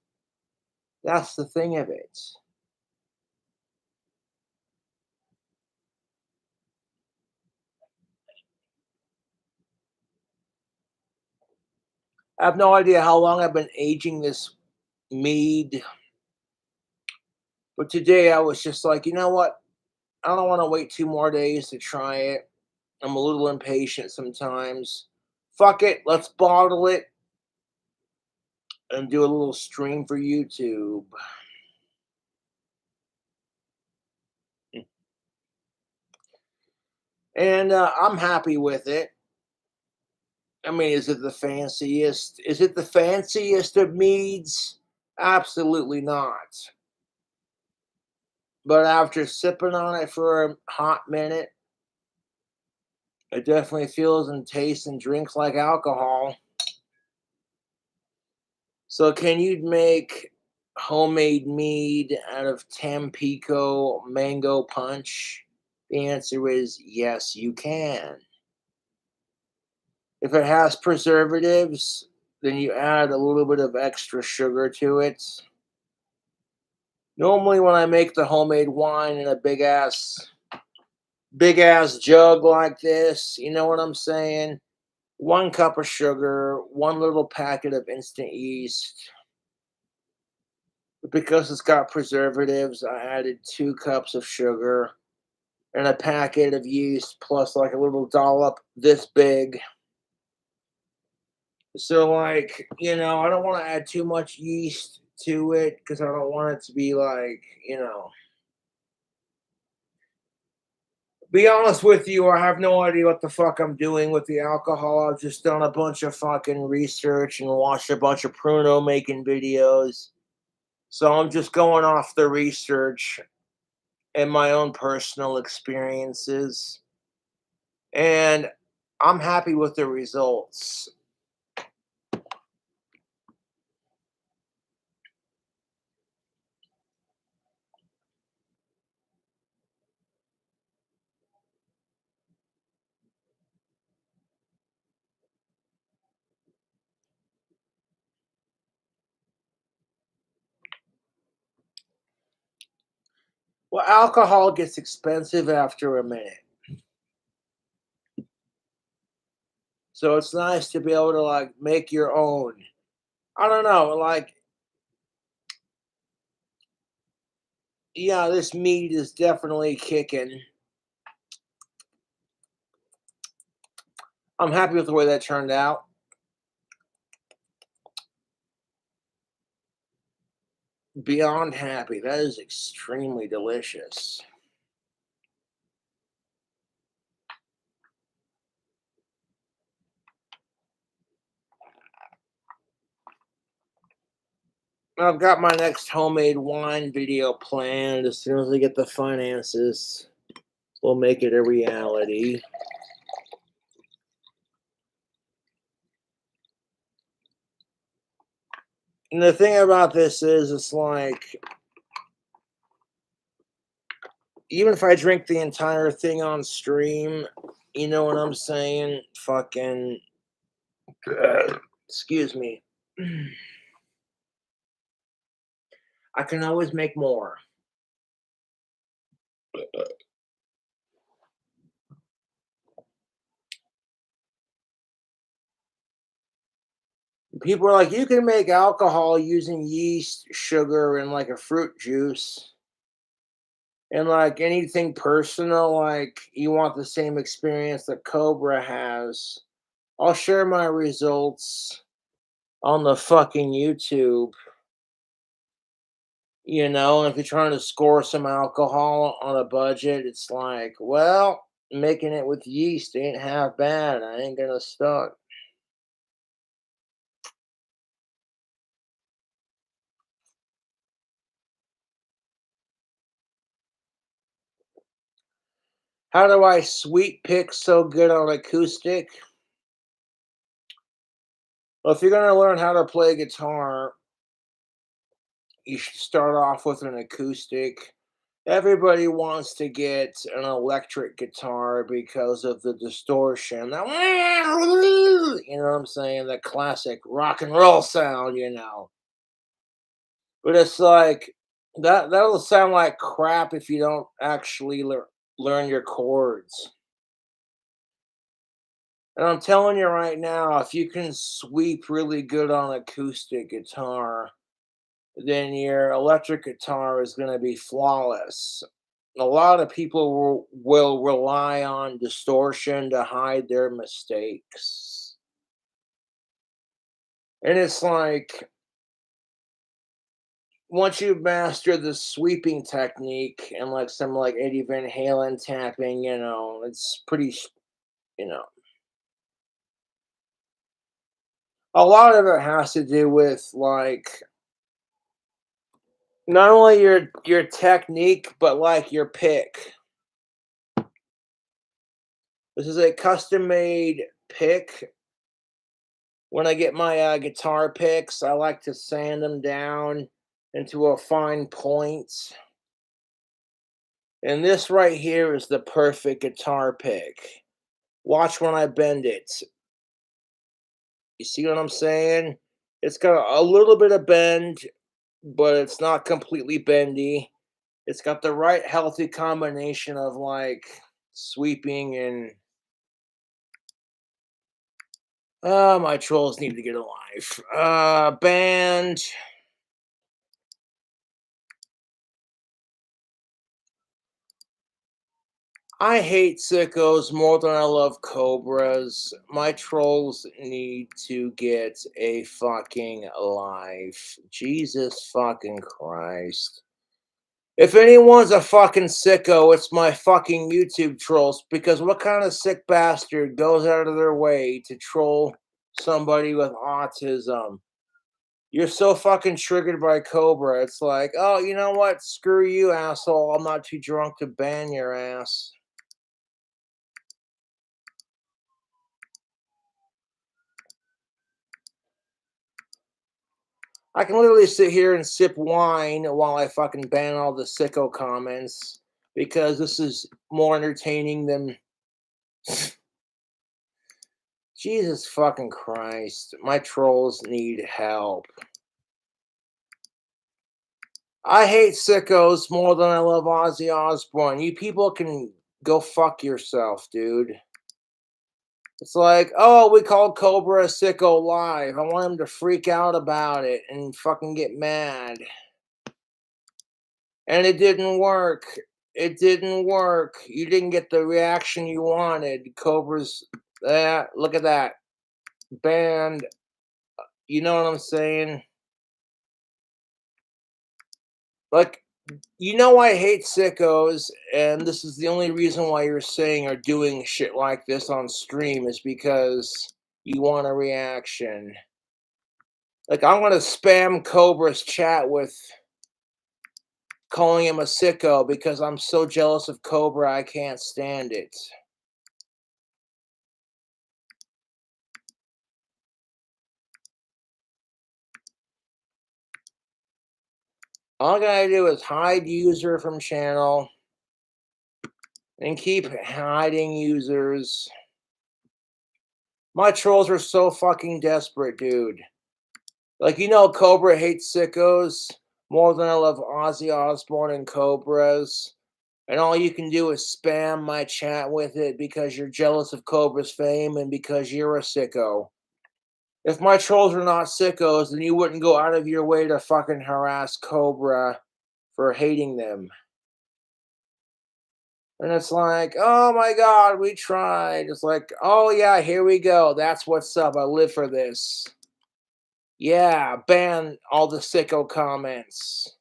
That's the thing of it. I have no idea how long I've been aging this mead, but today I was just like, you know what? I don't want to wait 2 more days to try it. I'm a little impatient sometimes. Fuck it, let's bottle it and do a little stream for YouTube. And I'm happy with it. I mean, is it the fanciest? Is it the fanciest of meads? Absolutely not. But after sipping on it for a hot minute, it definitely feels and tastes and drinks like alcohol. So, can you make homemade mead out of Tampico mango punch? The answer is yes, you can. If it has preservatives, then you add a little bit of extra sugar to it. Normally, when I make the homemade wine in a big ass jug like this, you know what I'm saying? 1 cup of sugar, one little packet of instant yeast. But because it's got preservatives, I added 2 cups of sugar and a packet of yeast plus like a little dollop this big. So, like, you know, I don't want to add too much yeast to it because I don't want it to be like, you know, be honest with you, I have no idea what the fuck I'm doing with the alcohol. I've just done a bunch of fucking research and watched a bunch of Pruno making videos. So I'm just going off the research and my own personal experiences. And I'm happy with the results. Well, alcohol gets expensive after a minute. So it's nice to be able to like make your own. I don't know, like yeah, this meat is definitely kicking. I'm happy with the way that turned out. Beyond happy. That is extremely delicious. I've got my next homemade wine video planned. As soon as I get the finances, we'll make it a reality. And the thing about this is, it's like, even if I drink the entire thing on stream, you know what I'm saying? Fucking, excuse me. I can always make more. People are like, you can make alcohol using yeast, sugar, and like a fruit juice. And like anything personal, like you want the same experience that Cobra has, I'll share my results on the fucking YouTube. If you're trying to score some alcohol on a budget, it's like, well, making it with yeast ain't half bad. I ain't gonna stunt. How do I sweet pick so good on acoustic? Well, if you're gonna learn how to play guitar, you should start off with an acoustic. Everybody wants to get an electric guitar because of the distortion. You know what I'm saying? The classic rock and roll sound. But it's like that'll sound like crap if you don't actually learn your chords. And I'm telling you right now, if you can sweep really good on acoustic guitar, then your electric guitar is going to be flawless. A lot of people will rely on distortion to hide their mistakes. And it's like, once you've mastered the sweeping technique and like some like Eddie Van Halen tapping, it's pretty, you know, a lot of it has to do with like not only your technique, but like your pick. This is a custom made pick. When I get my guitar picks, I like to sand them down into a fine point. And this right here is the perfect guitar pick. Watch when I bend it. You see what I'm saying? It's got a little bit of bend, but it's not completely bendy. It's got the right healthy combination of like sweeping and my trolls need to get a life. Band. I hate sickos more than I love cobras. My trolls need to get a fucking life. Jesus fucking Christ. If anyone's a fucking sicko, it's my fucking YouTube trolls. Because what kind of sick bastard goes out of their way to troll somebody with autism? You're so fucking triggered by Cobra. It's like, oh, you know what? Screw you, asshole. I'm not too drunk to ban your ass. I can literally sit here and sip wine while I fucking ban all the sicko comments because this is more entertaining than Jesus fucking Christ. My trolls need help. I hate sickos more than I love Ozzy Osbourne. You people can go fuck yourself, dude. It's like, oh, we called Cobra a sicko live. I want him to freak out about it and fucking get mad. And it didn't work. It didn't work. You didn't get the reaction you wanted. Cobra's, look at that. Banned. You know what I'm saying? Like, you know I hate sickos, and this is the only reason why you're saying or doing shit like this on stream is because you want a reaction. Like, I'm gonna spam Cobra's chat with calling him a sicko because I'm so jealous of Cobra I can't stand it. All I gotta do is hide user from channel and keep hiding users. My trolls are so fucking desperate, dude. Like, you know, Cobra hates sickos more than I love Ozzy Osbourne and Cobras. And all you can do is spam my chat with it because you're jealous of Cobra's fame and because you're a sicko. If my trolls are not sickos, then you wouldn't go out of your way to fucking harass Cobra for hating them. And it's like, oh my god, we tried. It's like, oh yeah, here we go. That's what's up. I live for this. Yeah, ban all the sicko comments.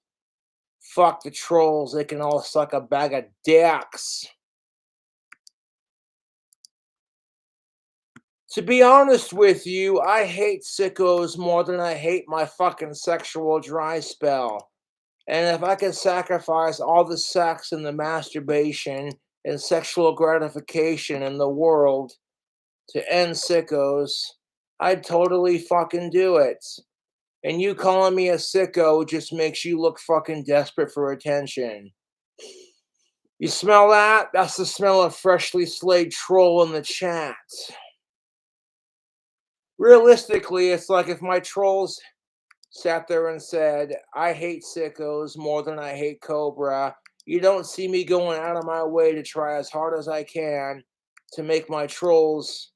Fuck the trolls. They can all suck a bag of dicks. To be honest with you, I hate sickos more than I hate my fucking sexual dry spell. And if I could sacrifice all the sex and the masturbation and sexual gratification in the world to end sickos, I'd totally fucking do it. And you calling me a sicko just makes you look fucking desperate for attention. You smell that? That's the smell of freshly slayed troll in the chat. Realistically, it's like if my trolls sat there and said, I hate sickos more than I hate Cobra. You don't see me going out of my way to try as hard as I can to make my trolls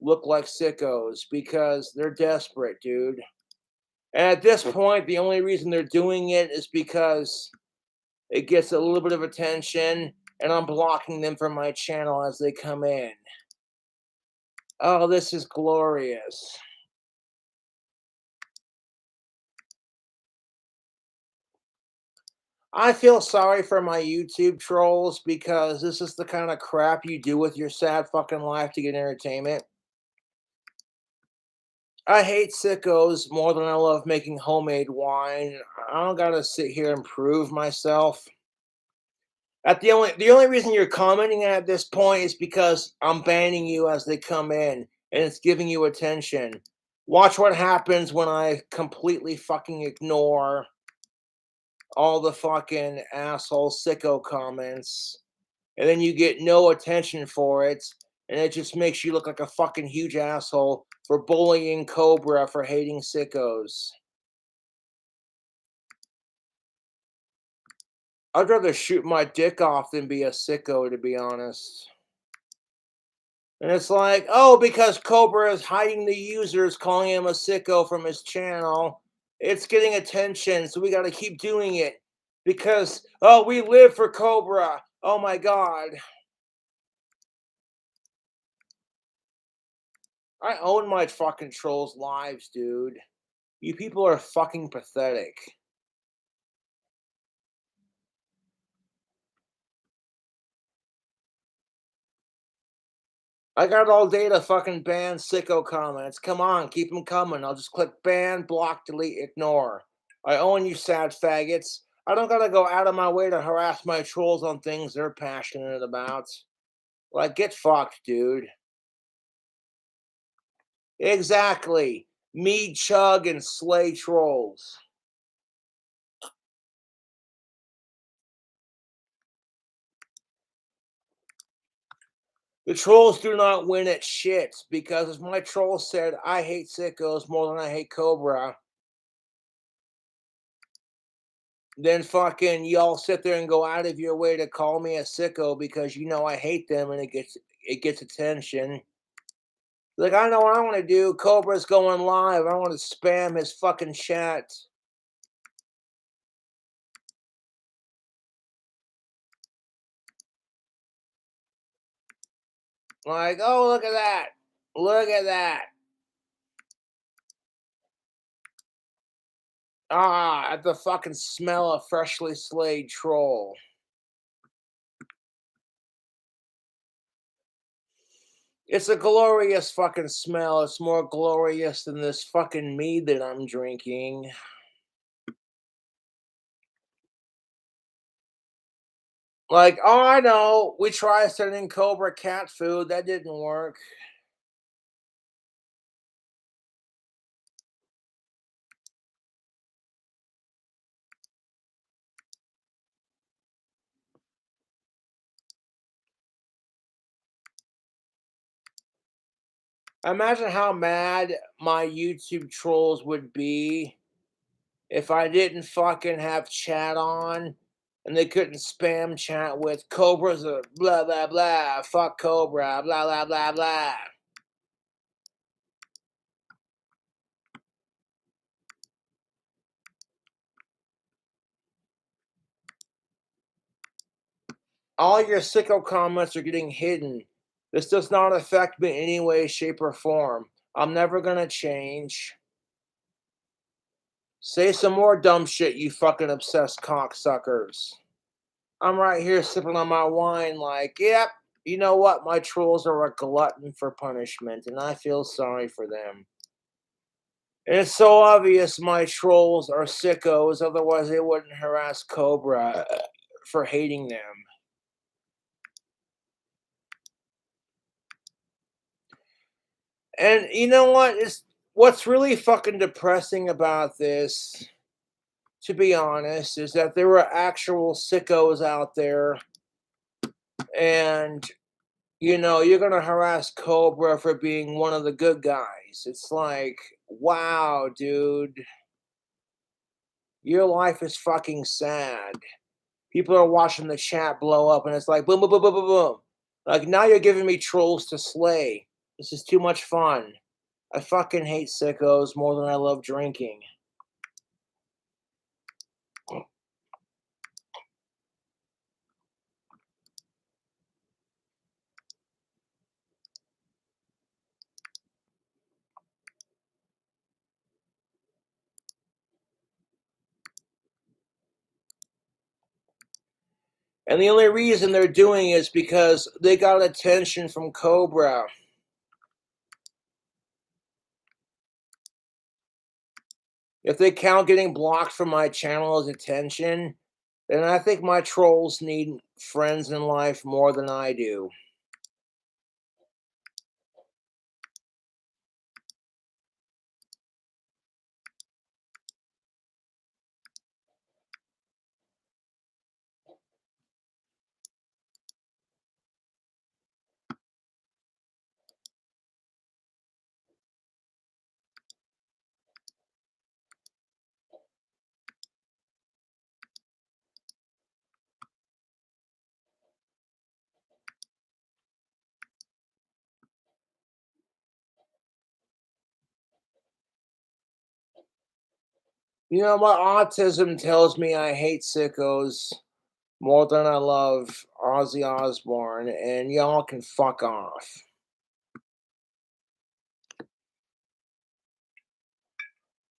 look like sickos because they're desperate, dude. And at this point, the only reason they're doing it is because it gets a little bit of attention and I'm blocking them from my channel as they come in. Oh, this is glorious. I feel sorry for my YouTube trolls because this is the kind of crap you do with your sad fucking life to get entertainment. I hate sickos more than I love making homemade wine. I don't gotta sit here and prove myself. The only reason you're commenting at this point is because I'm banning you as they come in and it's giving you attention. Watch what happens when I completely fucking ignore all the fucking asshole sicko comments, and then you get no attention for it, and it just makes you look like a fucking huge asshole for bullying Cobra for hating sickos. I'd rather shoot my dick off than be a sicko, to be honest. And it's like, oh, because Cobra is hiding the users, calling him a sicko from his channel, it's getting attention, so we gotta keep doing it. Because, oh, we live for Cobra. Oh my god. I own my fucking trolls' lives, dude. You people are fucking pathetic. I got all day to fucking ban sicko comments. Come on, keep them coming. I'll just click ban, block, delete, ignore. I own you sad faggots. I don't gotta go out of my way to harass my trolls on things they're passionate about. Like, get fucked, dude. Exactly. Me, chug, and slay trolls. The trolls do not win at shit because, as my troll said, I hate sickos more than I hate Cobra. then fucking y'all sit there and go out of your way to call me a sicko because you know I hate them and it gets attention. Like, I know what I want to do. Cobra's going live. I want to spam his fucking chat. Like, oh, look at that. Look at that. Ah, at the fucking smell of freshly slayed troll. It's a glorious fucking smell. It's more glorious than this fucking mead that I'm drinking. Like, oh, I know. We tried sending Cobra cat food. That didn't work. Imagine how mad my YouTube trolls would be if I didn't fucking have chat on and they couldn't spam chat with Cobra's a blah blah blah, fuck Cobra, blah blah blah blah. All your sicko comments are getting hidden. This does not affect me in any way, shape, or form. I'm never gonna change. Say some more dumb shit, you fucking obsessed cocksuckers. I'm right here sipping on my wine, like, yep, you know what? My trolls are a glutton for punishment, and I feel sorry for them. And it's so obvious my trolls are sickos, otherwise, they wouldn't harass Cobra for hating them. And you know what? What's really fucking depressing about this, to be honest, is that there are actual sickos out there, and you're gonna harass Cobra for being one of the good guys. It's like, wow, dude, your life is fucking sad. People are watching the chat blow up, and it's like boom, boom, boom, boom, boom, boom. Like now you're giving me trolls to slay. This is too much fun. I fucking hate sickos more than I love drinking. And the only reason they're doing it is because they got attention from Cobra. If they count getting blocked from my channel as attention, then I think my trolls need friends in life more than I do. You know, my autism tells me I hate sickos more than I love Ozzy Osbourne, and y'all can fuck off.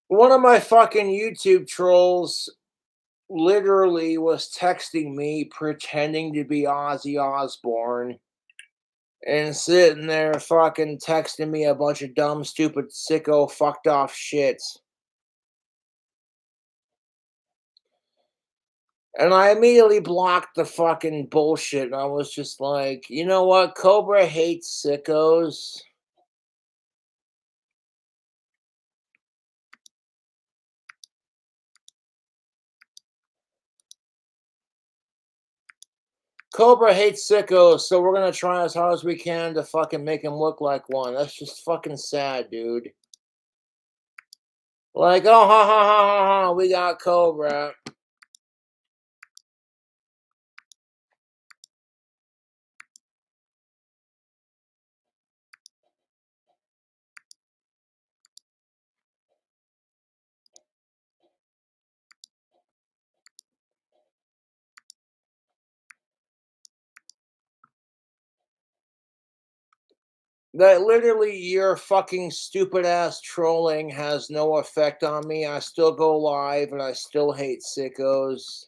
One of my fucking YouTube trolls literally was texting me pretending to be Ozzy Osbourne and sitting there fucking texting me a bunch of dumb, stupid, sicko, fucked off shits. And I immediately blocked the fucking bullshit. And I was just like, you know what? Cobra hates sickos. Cobra hates sickos, so we're gonna try as hard as we can to fucking make him look like one. That's just fucking sad, dude. Like, oh, ha, ha, ha, ha, ha, we got Cobra. that literally your fucking stupid ass trolling has no effect on me. I still go live and I still hate sickos.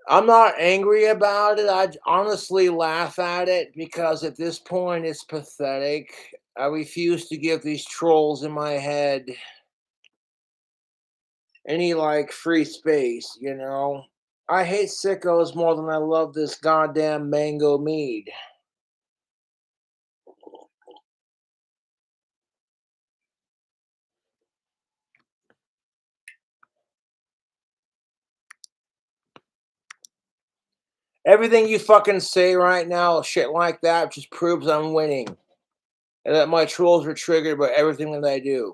I'm not angry about it. I honestly laugh at it because at this point it's pathetic. I refuse to give these trolls in my head any like free space, you know? I hate sickos more than I love this goddamn mango mead. Everything you fucking say right now, shit like that, just proves I'm winning. And that my trolls are triggered by everything that I do.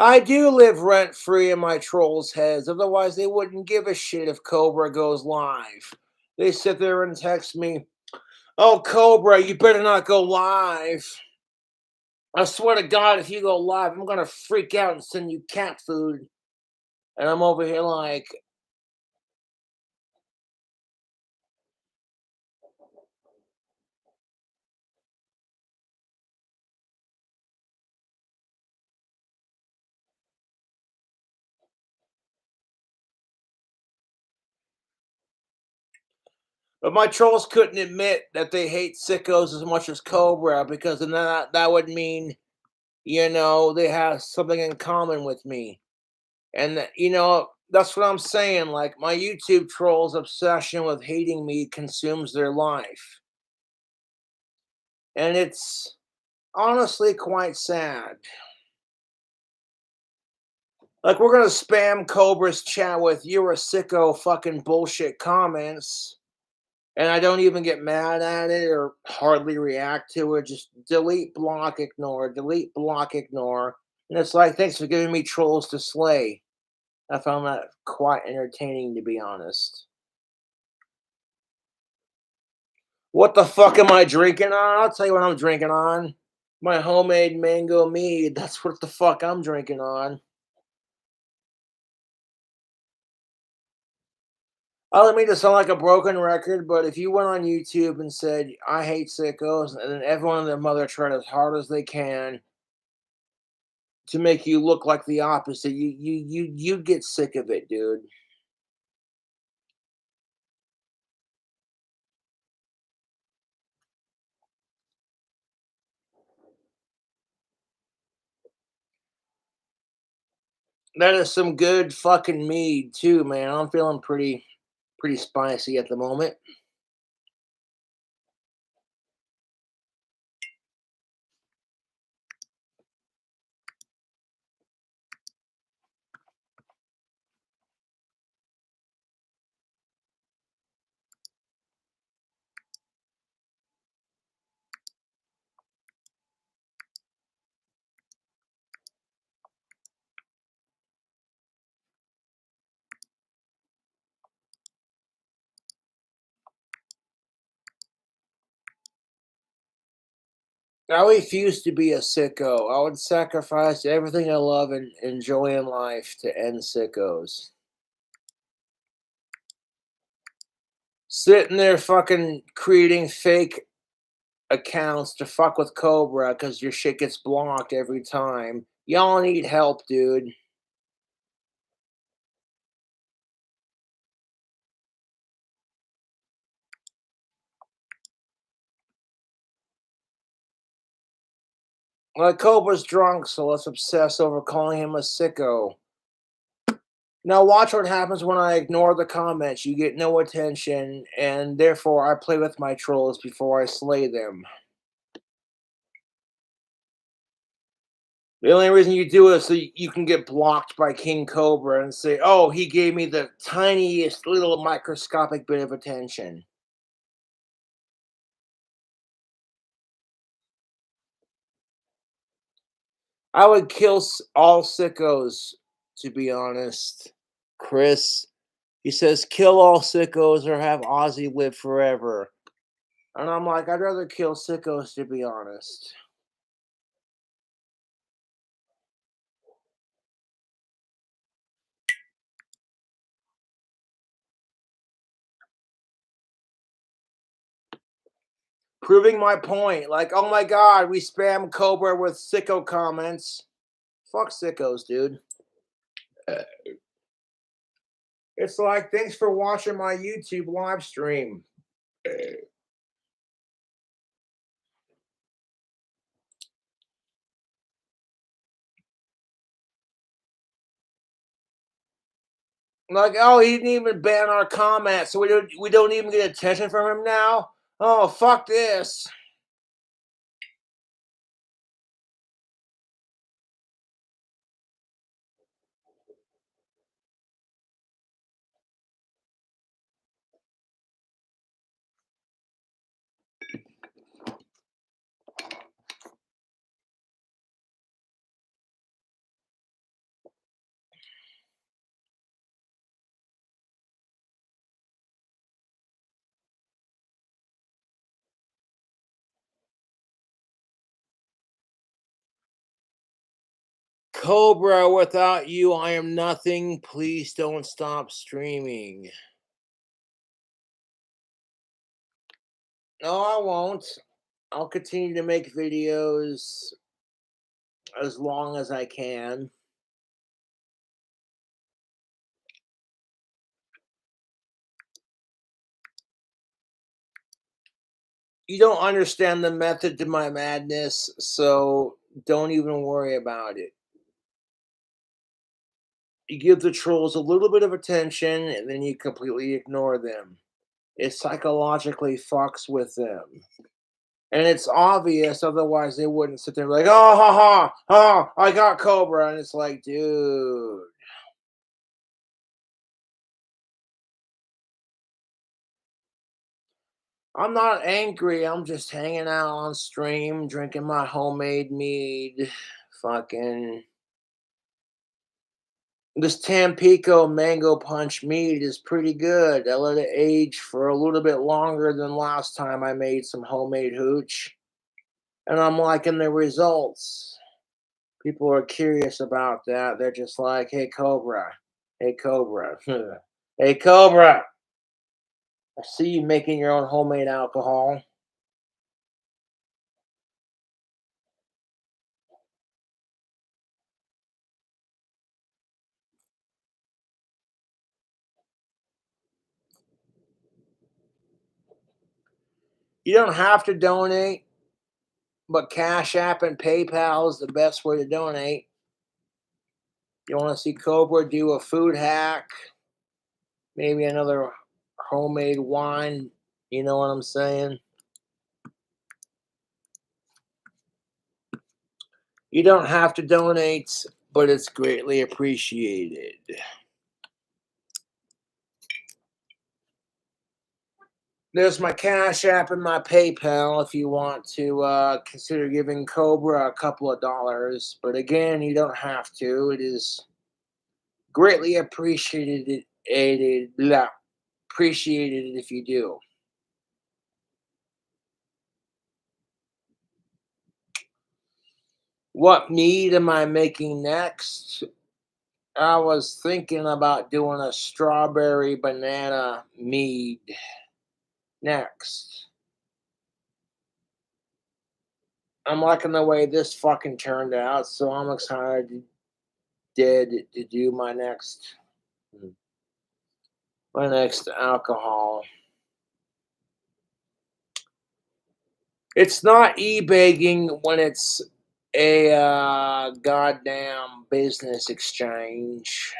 I do live rent free in my trolls' heads, otherwise, they wouldn't give a shit if Cobra goes live. They sit there and text me, "Oh, Cobra, you better not go live. I swear to God, if you go live, I'm gonna freak out and send you cat food." And I'm over here like, but my trolls couldn't admit that they hate sickos as much as Cobra because then that would mean, you know, they have something in common with me. And you know, that's what I'm saying. Like my YouTube trolls' obsession with hating me consumes their life. And it's honestly quite sad. Like we're gonna spam Cobra's chat with "you're a sicko" fucking bullshit comments. And I don't even get mad at it or hardly react to it. Just delete, block, ignore, delete, block, ignore. And it's like, thanks for giving me trolls to slay. I found that quite entertaining, to be honest. What the fuck am I drinking on? I'll tell you what I'm drinking on. My homemade mango mead. That's what the fuck I'm drinking on. I don't mean to sound like a broken record, but if you went on YouTube and said, "I hate sickos," and then everyone and their mother tried as hard as they can to make you look like the opposite, you'd get sick of it, dude. That is some good fucking mead too, man. I'm feeling pretty spicy at the moment. I refuse to be a sicko. I would sacrifice everything I love and enjoy in life to end sickos. Sitting there fucking creating fake accounts to fuck with Cobra because your shit gets blocked every time. Y'all need help, dude. Like Cobra's drunk, so let's obsess over calling him a sicko. Now watch what happens when I ignore the comments. You get no attention, and therefore I play with my trolls before I slay them. The only reason you do it is so you can get blocked by King Cobra and say, "Oh, he gave me the tiniest little microscopic bit of attention." I would kill all sickos, to be honest. Chris, he says, "Kill all sickos or have Ozzy live forever." And I'm like, I'd rather kill sickos, to be honest. proving my point. Like, oh my god, we spam Cobra with sicko comments. Fuck sickos, dude. It's like, thanks for watching my YouTube live stream. Like, oh, he didn't even ban our comments, so we don't even get attention from him now. Oh, fuck this. Cobra, without you, I am nothing. Please don't stop streaming. No, I won't. I'll continue to make videos as long as I can. You don't understand the method to my madness, so don't even worry about it. You give the trolls a little bit of attention and then you completely ignore them. It psychologically fucks with them. And it's obvious, otherwise they wouldn't sit there like, oh, ha, ha, ha, I got Cobra. And it's like, dude. I'm not angry. I'm just hanging out on stream, drinking my homemade mead. Fucking. This Tampico mango punch mead is pretty good. I let it age for a little bit longer than last time I made some homemade hooch. And I'm liking the results. People are curious about that. They're just like, hey, Cobra. Hey, Cobra. Hey, Cobra. I see you making your own homemade alcohol. You don't have to donate, but Cash App and PayPal is the best way to donate. You want to see Cobra do a food hack, maybe another homemade wine. You know what I'm saying? You don't have to donate, but it's greatly appreciated. There's my Cash App and my PayPal if you want to consider giving Cobra a couple of dollars. But again, you don't have to. It is greatly appreciated if you do. What mead am I making next? I was thinking about doing a strawberry banana mead next. I'm liking the way this fucking turned out, so I'm excited to do my next alcohol. It's not e-bagging when it's a goddamn business exchange.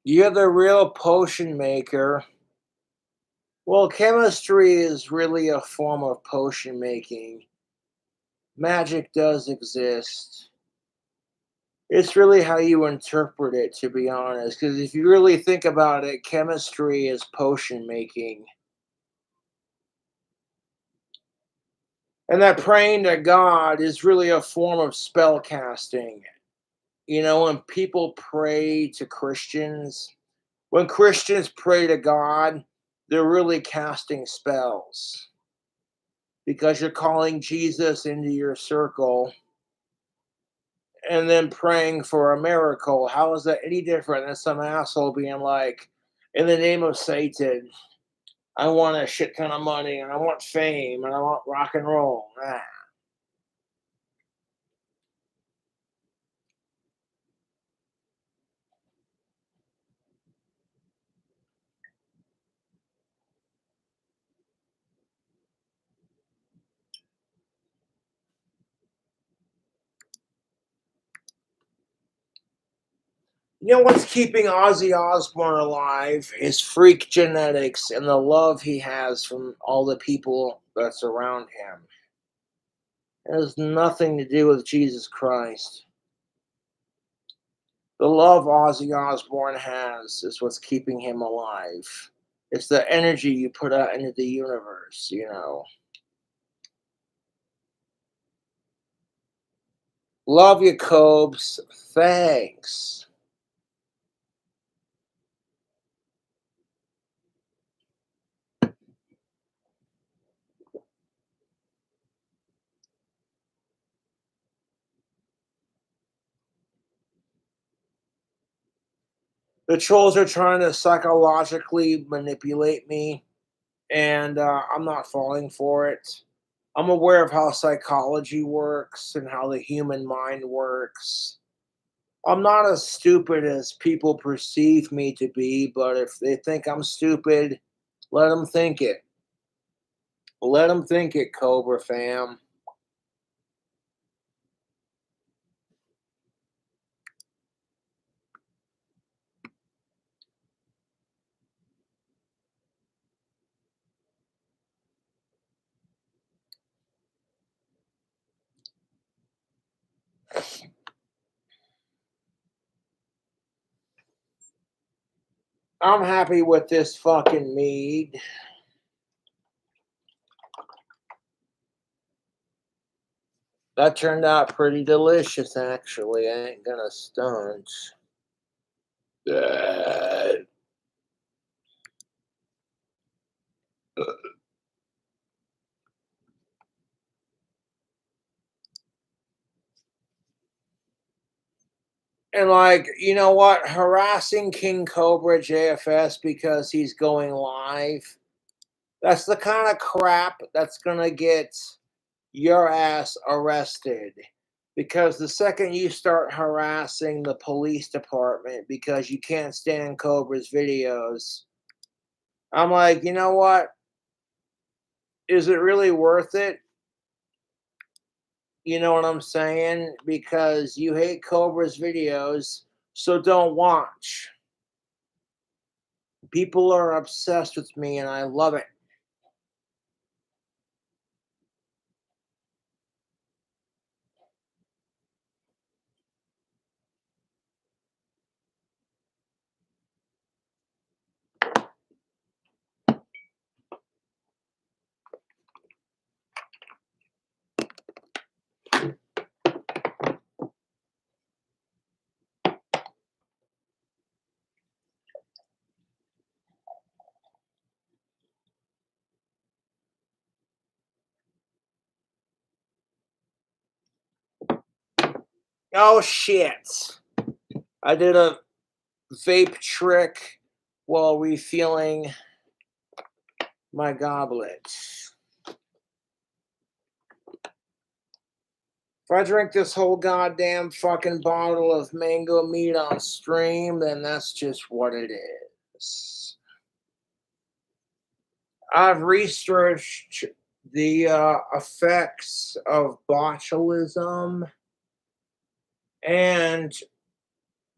You're the real potion maker. Well, chemistry is really a form of potion making. Magic does exist. It's really how you interpret it, to be honest. Because if you really think about it, chemistry is potion making. And that praying to God is really a form of spell casting. You know, when people pray to Christians, When Christians pray to God, they're really casting spells because you're calling Jesus into your circle and then praying for a miracle. How is that any different than some asshole being like, in the name of Satan, I want a shit ton of money and I want fame and I want rock and roll. Ah. You know what's keeping Ozzy Osbourne alive is freak genetics and the love he has from all the people that's around him. It has nothing to do with Jesus Christ. The love Ozzy Osbourne has is what's keeping him alive. It's the energy you put out into the universe, you know. Love you, Cobes. Thanks. The trolls are trying to psychologically manipulate me, and I'm not falling for it. I'm aware of how psychology works and how the human mind works. I'm not as stupid as people perceive me to be, but if they think I'm stupid, let them think it. Let them think it, Cobra fam. I'm happy with this fucking mead. That turned out pretty delicious, actually. I ain't gonna stunt. Uh, And like, you know what? Harassing King Cobra JFS because he's going live. That's the kind of crap that's gonna get your ass arrested. Because the second you start harassing the police department because you can't stand Cobra's videos, I'm like, you know what? Is it really worth it? You know what I'm saying? Because you hate Cobra's videos, so don't watch. People are obsessed with me and I love it. Oh shit. I did a vape trick while refilling my goblet. If I drink this whole goddamn fucking bottle of mango meat on stream, then that's just what it is. I've researched the effects of botulism, and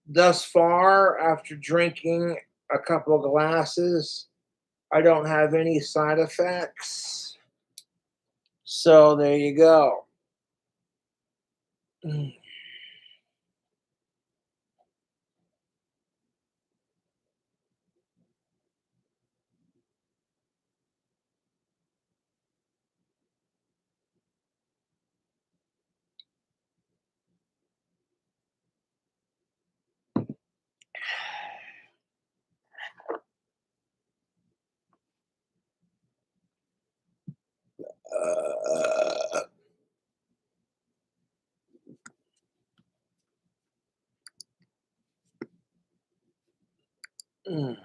thus far, after drinking a couple of glasses, I don't have any side effects. So there you go. Mm.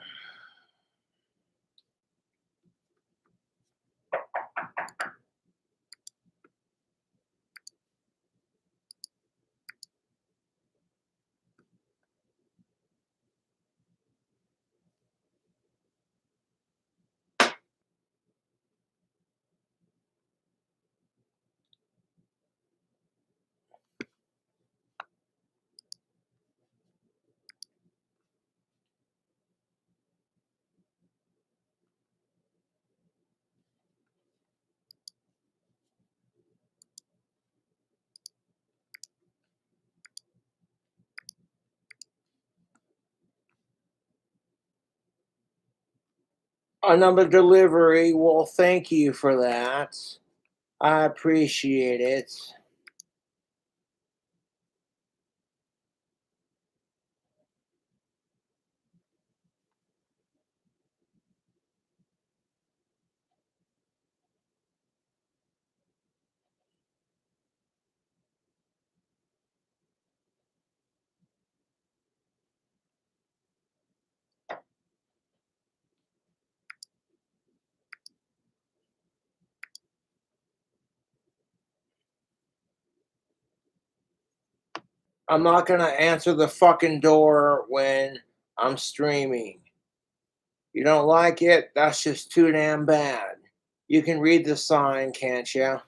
Another delivery. Well, thank you for that. I appreciate it. I'm not gonna answer the fucking door when I'm streaming. You don't like it? That's just too damn bad. You can read the sign, can't you?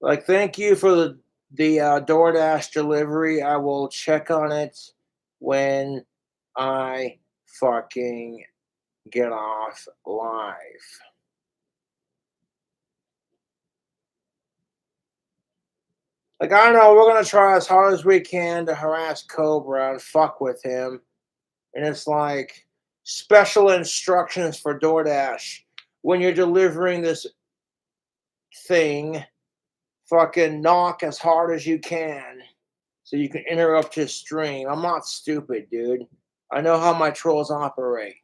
Like, thank you for the DoorDash delivery. I will check on it when I fucking get off live. Like, I know we're gonna try as hard as we can to harass Cobra and fuck with him. And it's like special instructions for DoorDash. When you're delivering this thing, fucking knock as hard as you can so you can interrupt his stream. I'm not stupid, dude. I know how my trolls operate.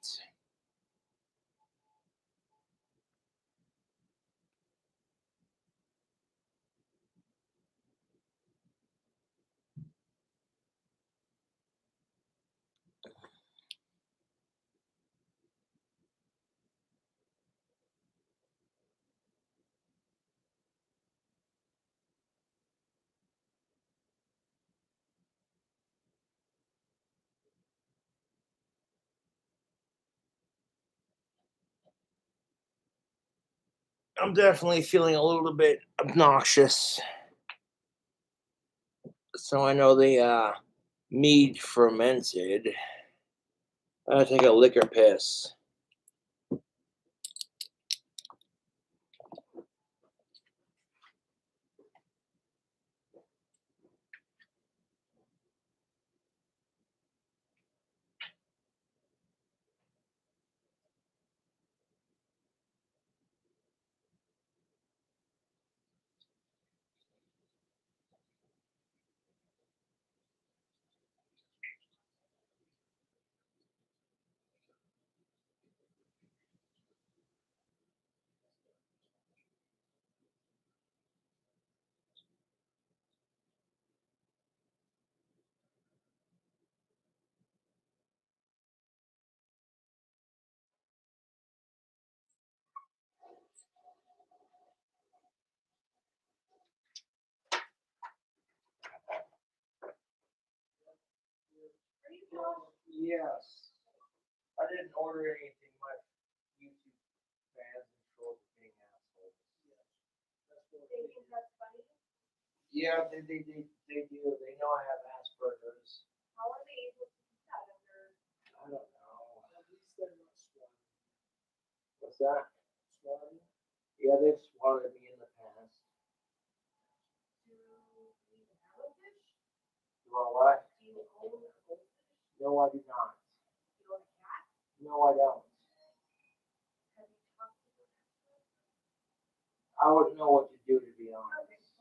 I'm definitely feeling a little bit obnoxious. So I know the mead fermented. I gotta take a liquor piss. Yes. I didn't order anything. My YouTube fans and trolls are being assholes. Yeah, they do. They know I have Asperger's. I don't know. What's that? Yeah, they've swatted me in the past. Do I what? No, I do not. No, I don't. I wouldn't know what to do, to be honest.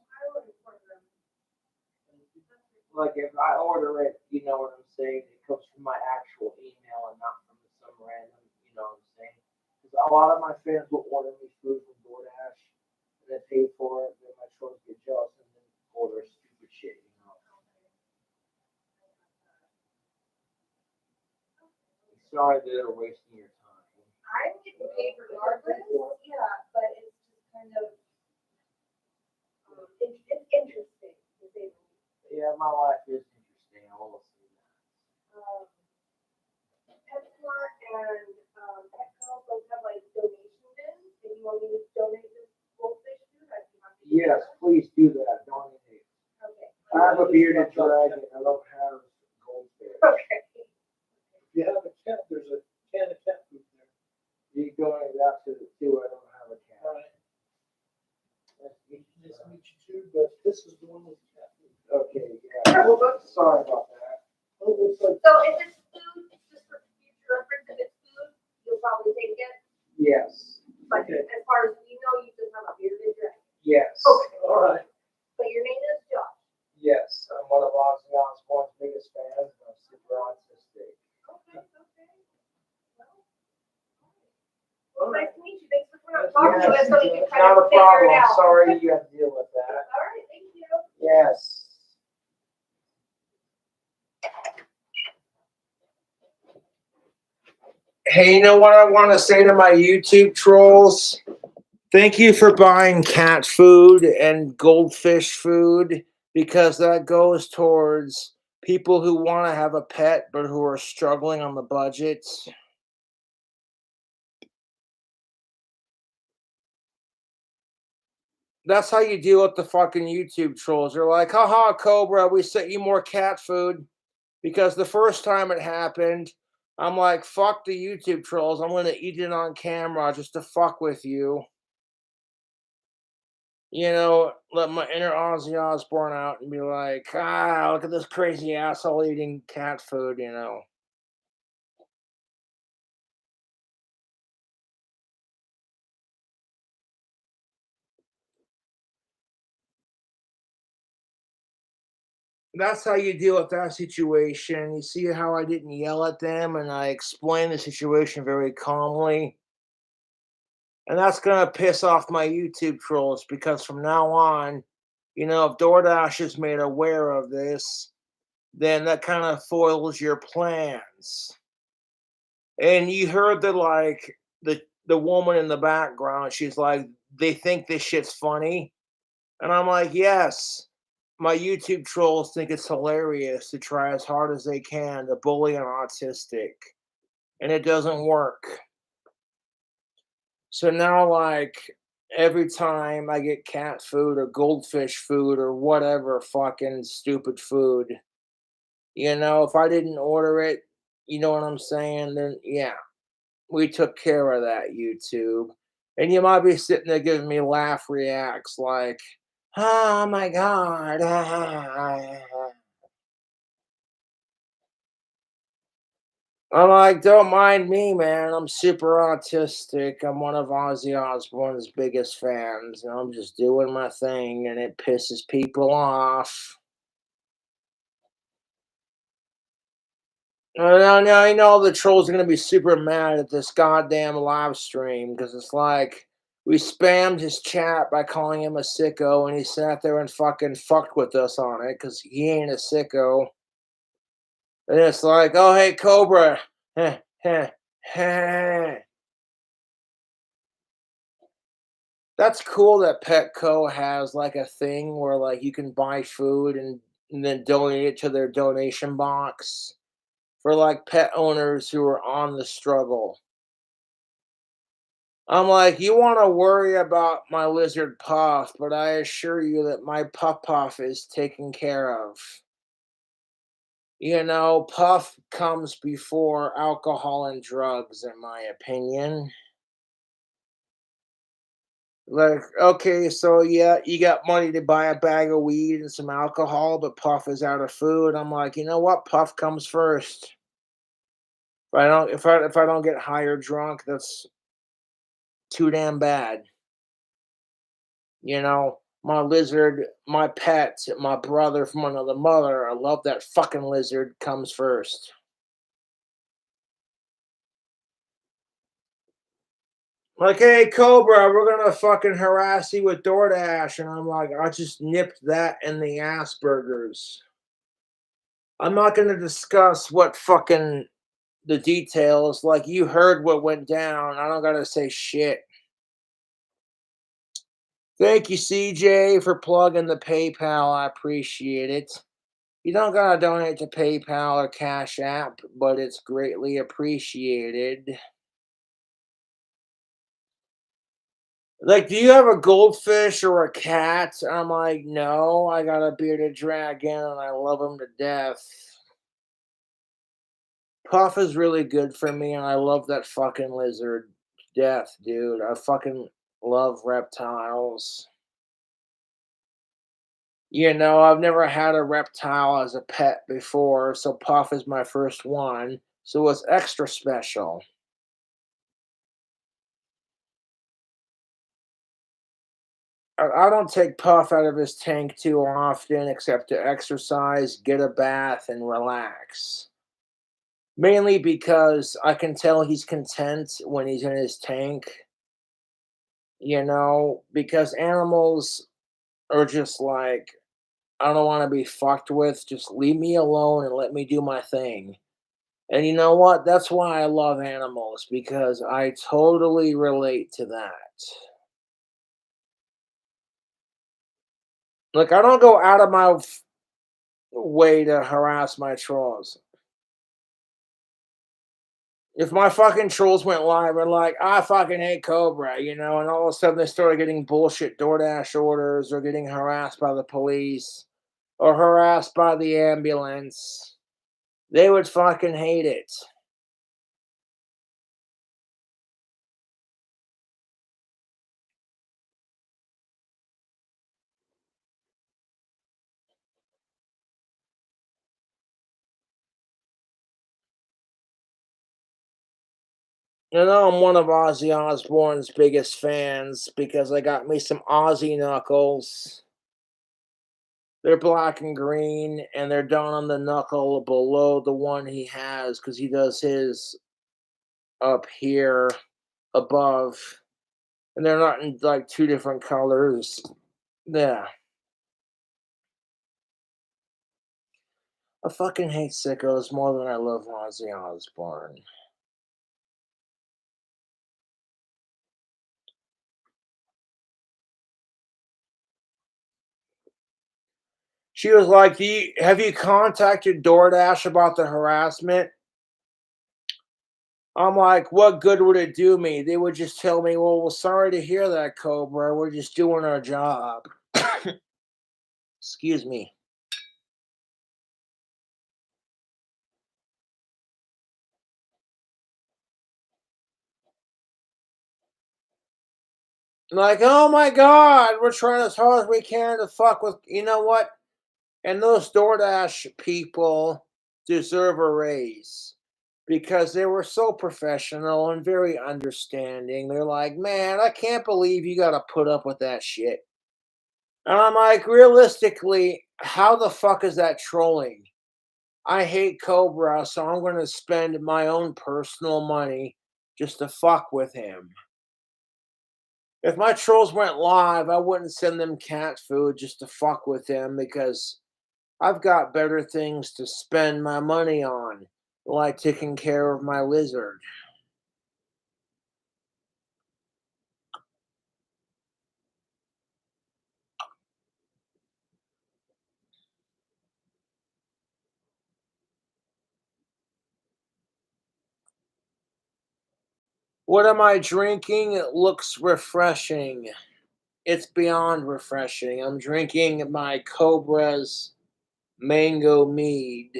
Like, if I order it, you know what I'm saying? It comes from my actual email and not from some random, you know what I'm saying? A lot of my fans will order me food from DoorDash and then pay for it. Then my trolls get jealous and then order stupid shit. Sorry that they're wasting your time. I'm getting paid regardless. Yeah, but it's just kind of it's interesting. Yeah, my life is interesting. I will say that. PetSmart and Petco both have like donation bins. If you want me to donate this goldfish food, I'd be happy to do Yes, that. please do that. Donate. Okay. I have a bearded dragon. I don't have goldfish. Okay. If you have a cat, there's a can of cat food there. You donate that to the two. I don't have a cat. All right. Nice to meet you too, but this is the one with cat food. Okay, yeah. Sorry about that. Oh, it looks like So if it's food, just for future reference, if it's food, you'll probably take it. Yes. But Okay. as far as we know, you just have a bearded dragon. Yes. Okay. all right. But your name is Josh. Yes. I'm one of Ozzy Osbourne's biggest fans, and I'm super autistic. Okay. Well, nice to meet you. Thanks for coming out and talking to us so we can kind Not of a figure problem. it I'm out. sorry you have to deal with that. All right. Thank you. Yes. Hey, you know what I want to say to my YouTube trolls? Thank you for buying cat food and goldfish food, because that goes towards people who want to have a pet but who are struggling on the budget. That's how you deal with the fucking YouTube trolls. They're like, haha, Cobra, we sent you more cat food. Because the first time it happened, I'm like, fuck the YouTube trolls. I'm going to eat it on camera just to fuck with you. You know, let my inner Ozzy Osbourne out and be like, look at this crazy asshole eating cat food, you know. That's how you deal with that situation. You see how I didn't yell at them and I explained the situation very calmly. And that's going to piss off my YouTube trolls, because from now on, you know, if DoorDash is made aware of this, then that kind of foils your plans. And you heard the woman in the background, she's like, they think this shit's funny. And I'm like, yes, my YouTube trolls think it's hilarious to try as hard as they can to bully an autistic. And it doesn't work. So now, like, every time I get cat food or goldfish food or whatever fucking stupid food, you know, if I didn't order it, you know what I'm saying? Then, yeah, we took care of that, YouTube. And you might be sitting there giving me laugh reacts like, oh my God. I'm like, don't mind me, man. I'm super autistic. I'm one of Ozzy Osbourne's biggest fans. And I'm just doing my thing, and it pisses people off. No, I know the trolls are going to be super mad at this goddamn live stream, because it's like we spammed his chat by calling him a sicko, and he sat there and fucking fucked with us on it because he ain't a sicko. And it's like, oh, hey, Cobra. Heh, heh, heh. That's cool that Petco has like a thing where like you can buy food and then donate it to their donation box for like pet owners who are on the struggle. I'm like, you want to worry about my lizard Puff, but I assure you that my Puff is taken care of. You know, Puff comes before alcohol and drugs, in my opinion. Like, okay, so yeah, you got money to buy a bag of weed and some alcohol, but Puff is out of food. I'm like, you know what? Puff comes first. If I don't get high or drunk, that's too damn bad. You know, my lizard, my pet, my brother from another mother, I love that fucking lizard, comes first. Like, hey, Cobra, we're gonna fucking harass you with DoorDash. And I'm like, I just nipped that in the Asperger's. I'm not gonna discuss what fucking the details. Like, you heard what went down. I don't gotta say shit. Thank you, CJ, for plugging the PayPal. I appreciate it. You don't gotta donate to PayPal or Cash App, but it's greatly appreciated. Like, do you have a goldfish or a cat? I'm like, no, I got a bearded dragon and I love him to death. Puff is really good for me and I love that fucking lizard to death, dude. I fucking love reptiles. You know, I've never had a reptile as a pet before, so Puff is my first one. So it's extra special. I don't take Puff out of his tank too often, except to exercise, get a bath, and relax. Mainly because I can tell he's content when he's in his tank, because animals are just like, I don't want to be fucked with. Just leave me alone and let me do my thing. And you know what? That's why I love animals, because I totally relate to that. Like, I don't go out of my way to harass my trolls. If my fucking trolls went live and like, I fucking hate Cobra, and all of a sudden they started getting bullshit DoorDash orders or getting harassed by the police or harassed by the ambulance, they would fucking hate it. I'm one of Ozzy Osbourne's biggest fans because I got me some Ozzy knuckles. They're black and green, and they're down on the knuckle below the one he has because he does his up here above. And they're not in like two different colors. Yeah. I fucking hate sickos more than I love Ozzy Osbourne. She was like, have you contacted DoorDash about the harassment? I'm like, what good would it do me? They would just tell me, well, we're sorry to hear that, Cobra. We're just doing our job. Excuse me. Like, oh my God, we're trying as hard as we can to fuck with, you know what? And those DoorDash people deserve a raise because they were so professional and very understanding. They're like, man, I can't believe you got to put up with that shit. And I'm like, realistically, how the fuck is that trolling? I hate Cobra, so I'm going to spend my own personal money just to fuck with him. If my trolls went live, I wouldn't send them cat food just to fuck with him because I've got better things to spend my money on, like taking care of my lizard. What am I drinking? It looks refreshing. It's beyond refreshing. I'm drinking my Cobra's mango mead.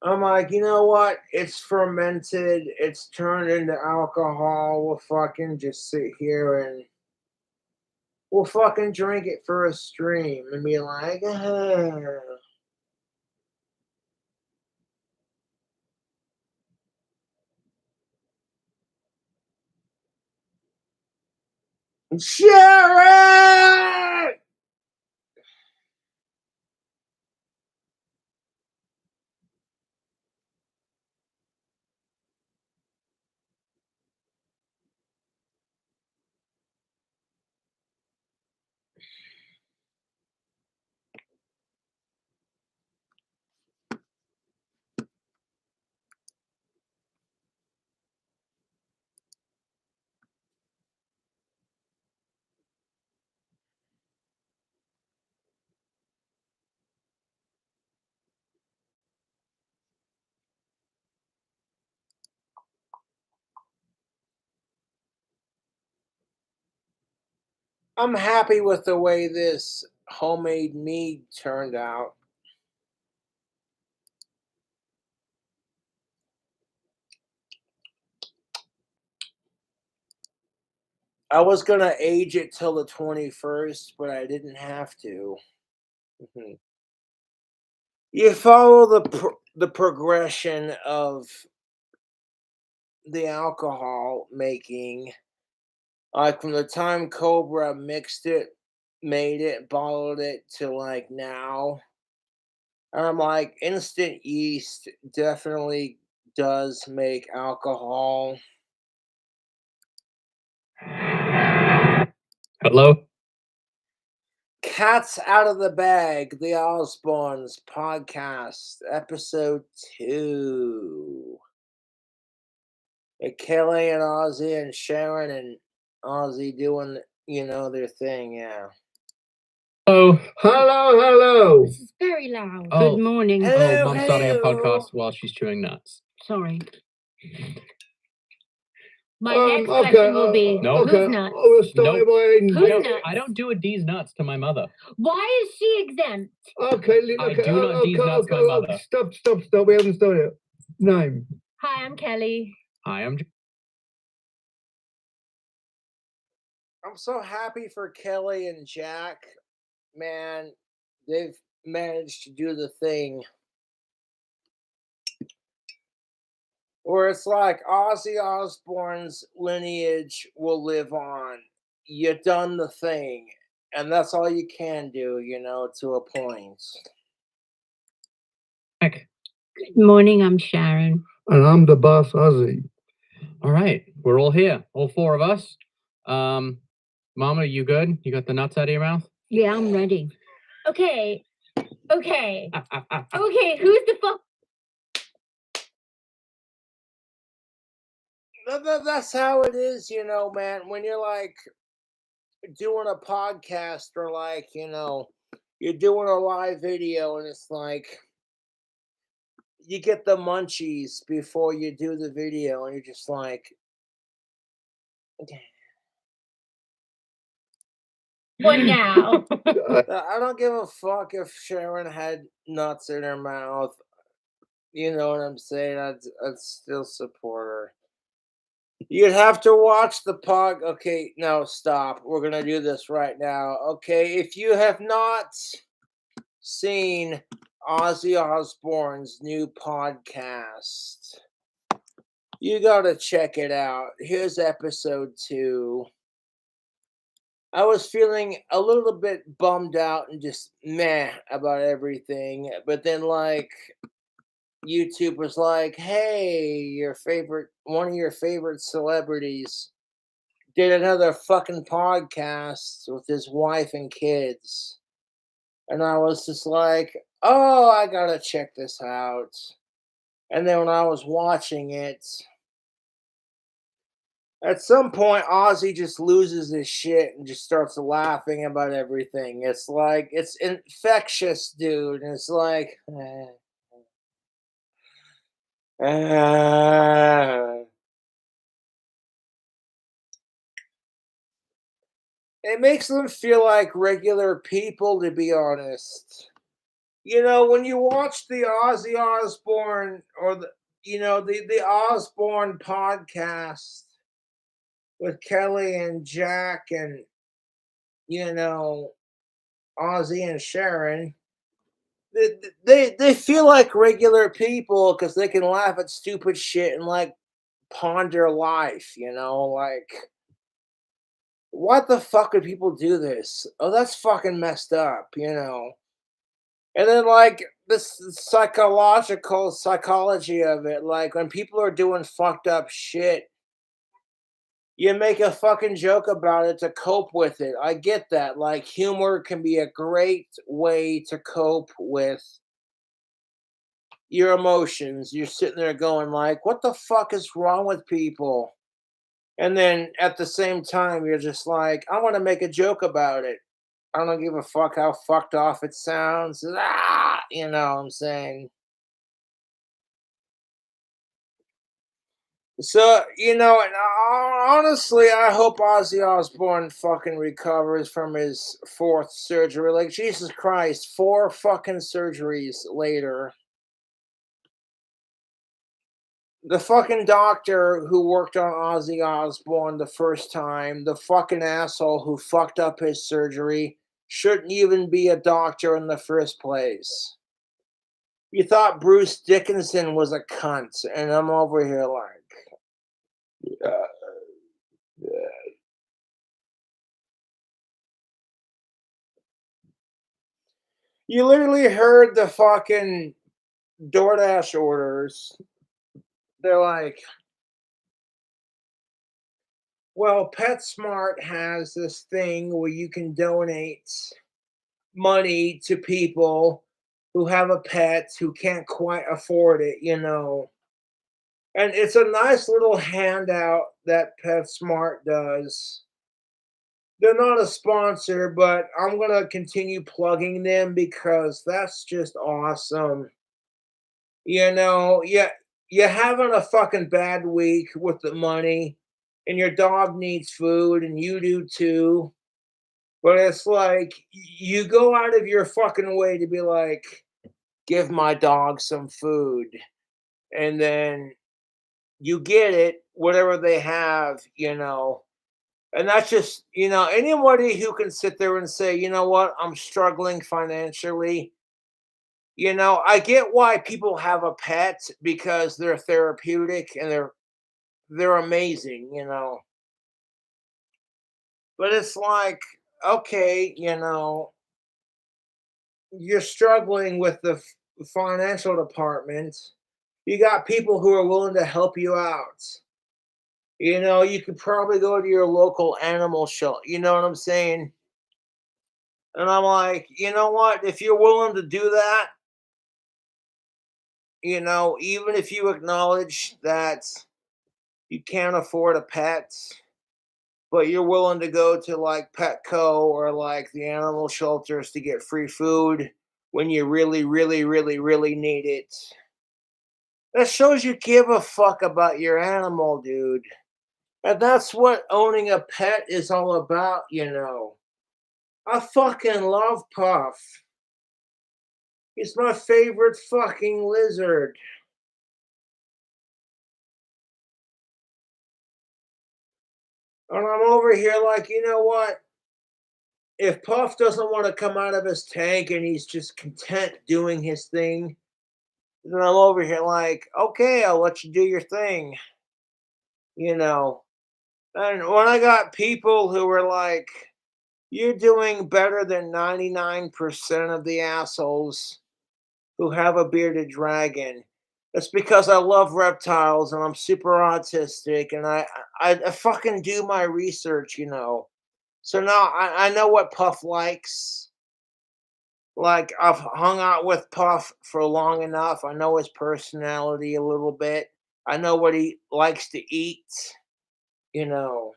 I'm like, you know what? It's fermented. It's turned into alcohol. We'll fucking just sit here and we'll fucking drink it for a stream and be like, Sharon! I'm happy with the way this homemade mead turned out. I was gonna age it till the 21st, but I didn't have to. Mhm. You follow the progression of the alcohol making, like from the time Cobra mixed it, made it, bottled it to like now. And I'm like, instant yeast definitely does make alcohol. Hello? Cats Out of the Bag, the Osbournes podcast, episode 2. With Kelly and Ozzy and Sharon and Ozzy doing, their thing, yeah. Oh, Hello. This is very loud. Oh. Good morning. Hello, Mom's starting a hello. podcast while she's chewing nuts. Sorry. My next question will be, No. who's nuts? We'll start Nope. by Who's nuts? I don't do a D's nuts to my mother. Why is she exempt? Okay, I do not D's nuts my mother. Stop. We haven't started. Name. Hi, I'm Kelly. Hi, I'm I'm so happy for Kelly and Jack. Man, they've managed to do the thing where it's like Ozzy Osbourne's lineage will live on. You done the thing, and that's all you can do, to a point. Heck. Good morning, I'm Sharon. And I'm the boss, Ozzy. All right, we're all here, all four of us. Mama, you good? You got the nuts out of your mouth? Yeah, I'm ready. Okay. Okay, who's the fuck? That's how it is, man. When you're like doing a podcast or like, you're doing a live video and it's like you get the munchies before you do the video and you're just like, What now? I don't give a fuck if Sharon had nuts in her mouth. You know what I'm saying? I'd still support her. You'd have to watch the pod. Okay, no, stop. We're gonna do this right now. Okay, if you have not seen Ozzy Osbourne's new podcast, you gotta check it out. Here's episode 2. I was feeling a little bit bummed out and just meh about everything, but then like YouTube was like, "Hey, one of your favorite celebrities did another fucking podcast with his wife and kids." And I was just like, "Oh, I gotta check this out." And then when I was watching it, at some point, Ozzy just loses his shit and just starts laughing about everything. It's like, it's infectious, dude. And it's like, it makes them feel like regular people, to be honest. When you watch the Ozzy Osbourne or the Osbourne podcast with Kelly and Jack and Ozzy and Sharon, they feel like regular people because they can laugh at stupid shit and like ponder life, like what the fuck would people do this? Oh, that's fucking messed up, And then like this psychology of it, like when people are doing fucked up shit, you make a fucking joke about it to cope with it. I get that. Like humor can be a great way to cope with your emotions. You're sitting there going like, what the fuck is wrong with people? And then at the same time, you're just like, I want to make a joke about it. I don't give a fuck how fucked off it sounds. You know what I'm saying? So, and honestly, I hope Ozzy Osbourne fucking recovers from his fourth surgery. Like, Jesus Christ, 4 fucking surgeries later. The fucking doctor who worked on Ozzy Osbourne the first time, the fucking asshole who fucked up his surgery, shouldn't even be a doctor in the first place. You thought Bruce Dickinson was a cunt, and I'm over here like, you literally heard the fucking DoorDash orders. They're like, well, PetSmart has this thing where you can donate money to people who have a pet who can't quite afford it. And it's a nice little handout that PetSmart does. They're not a sponsor, but I'm going to continue plugging them because that's just awesome. Yeah, you're having a fucking bad week with the money, and your dog needs food, and you do too. But it's like you go out of your fucking way to be like, give my dog some food, and then you get it, whatever they have. And that's just, anybody who can sit there and say, you know what, I'm struggling financially. I get why people have a pet because they're therapeutic and they're amazing. But it's like, okay, you're struggling with the financial department. You got people who are willing to help you out. You could probably go to your local animal shelter. You know what I'm saying? And I'm like, you know what? If you're willing to do that, even if you acknowledge that you can't afford a pet, but you're willing to go to like Petco or like the animal shelters to get free food when you really, really, really, really need it. That shows you give a fuck about your animal, dude. And that's what owning a pet is all about. I fucking love Puff. He's my favorite fucking lizard. And I'm over here like, you know what? If Puff doesn't want to come out of his tank and he's just content doing his thing, then I'm over here like, okay, I'll let you do your thing. You know. And when I got people who were like, you're doing better than 99% of the assholes who have a bearded dragon. It's because I love reptiles and I'm super autistic and I fucking do my research. So now I know what Puff likes. Like I've hung out with Puff for long enough. I know his personality a little bit. I know what he likes to eat, you know.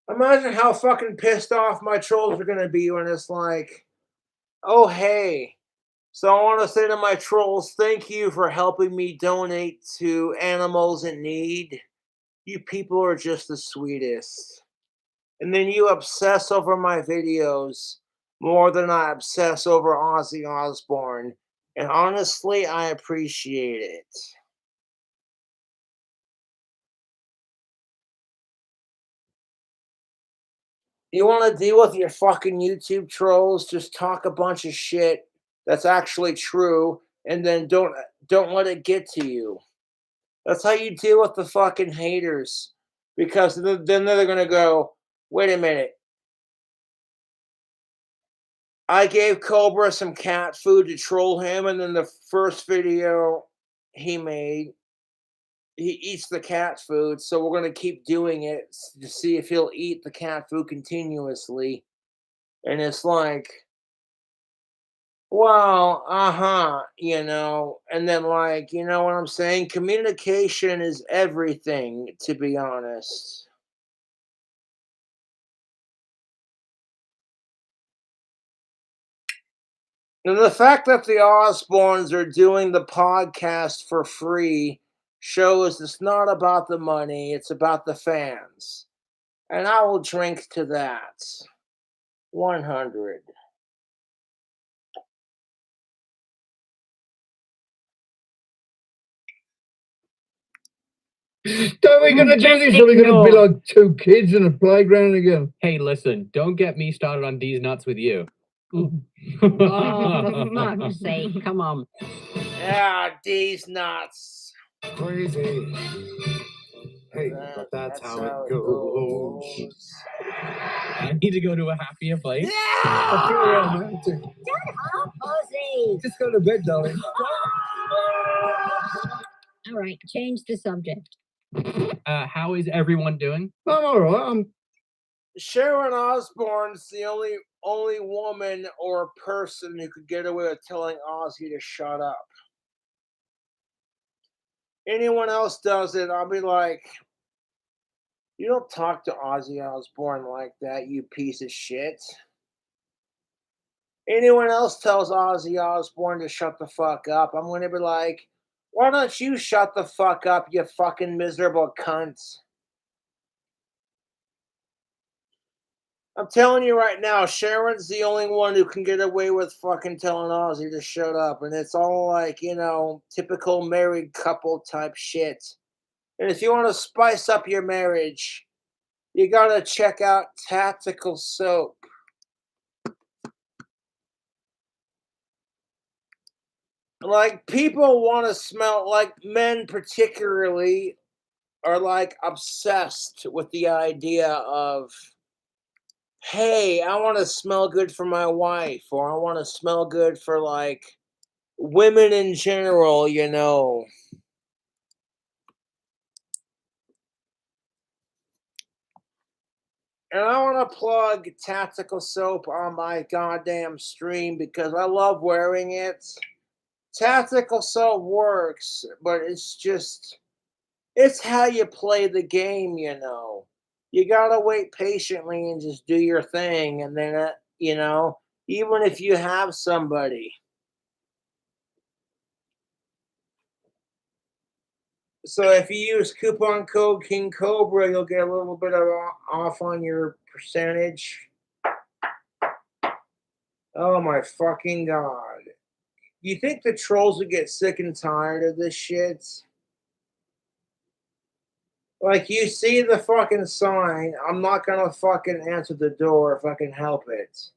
Imagine how fucking pissed off my trolls are gonna be when it's like, oh hey. So I want to say to my trolls, thank you for helping me donate to animals in need. You people are just the sweetest. And then you obsess over my videos more than I obsess over Ozzy Osbourne. And honestly, I appreciate it. You want to deal with your fucking YouTube trolls? Just talk a bunch of shit that's actually true, and then don't let it get to you. That's how you deal with the fucking haters, because then they're gonna go, wait a minute. I gave Cobra some cat food to troll him, and then the first video he made, he eats the cat food, so we're gonna keep doing it to see if he'll eat the cat food continuously. And it's like, well, and then like, you know what I'm saying? Communication is everything, to be honest. And the fact that the Osbournes are doing the podcast for free shows it's not about the money, it's about the fans. And I will drink to that. 100. Don't we gonna do this? Are we gonna be like two kids in a playground again? Hey, listen, don't get me started on these nuts with you. Oh, for fuck's sake, come on. Yeah, these nuts. Crazy. Hey, but that's how it goes. I need to go to a happier place. I feel Yeah! romantic. Up, Ozzy. Just go to bed, darling. All right, change the subject. How is everyone doing? I'm all right. Sharon Osbourne's the only woman or person who could get away with telling Ozzy to shut up. Anyone else does it, I'll be like, you don't talk to Ozzy Osbourne like that, you piece of shit. Anyone else tells Ozzy Osbourne to shut the fuck up, I'm gonna be like, why don't you shut the fuck up, you fucking miserable cunt? I'm telling you right now, Sharon's the only one who can get away with fucking telling Ozzy to shut up. And it's all like, typical married couple type shit. And if you want to spice up your marriage, you gotta check out Tactical Soap. Like, people want to smell, like, men particularly are like obsessed with the idea of, hey, I want to smell good for my wife, or I want to smell good for, like, women in general, And I want to plug Tactical Soap on my goddamn stream because I love wearing it. Tactical Soap works, but it's how you play the game, You gotta wait patiently and just do your thing, and then, even if you have somebody. So if you use coupon code KingCobra, you'll get a little bit of off on your percentage. Oh my fucking god. You think the trolls would get sick and tired of this shit? Like, you see the fucking sign, I'm not gonna fucking answer the door if I can help it.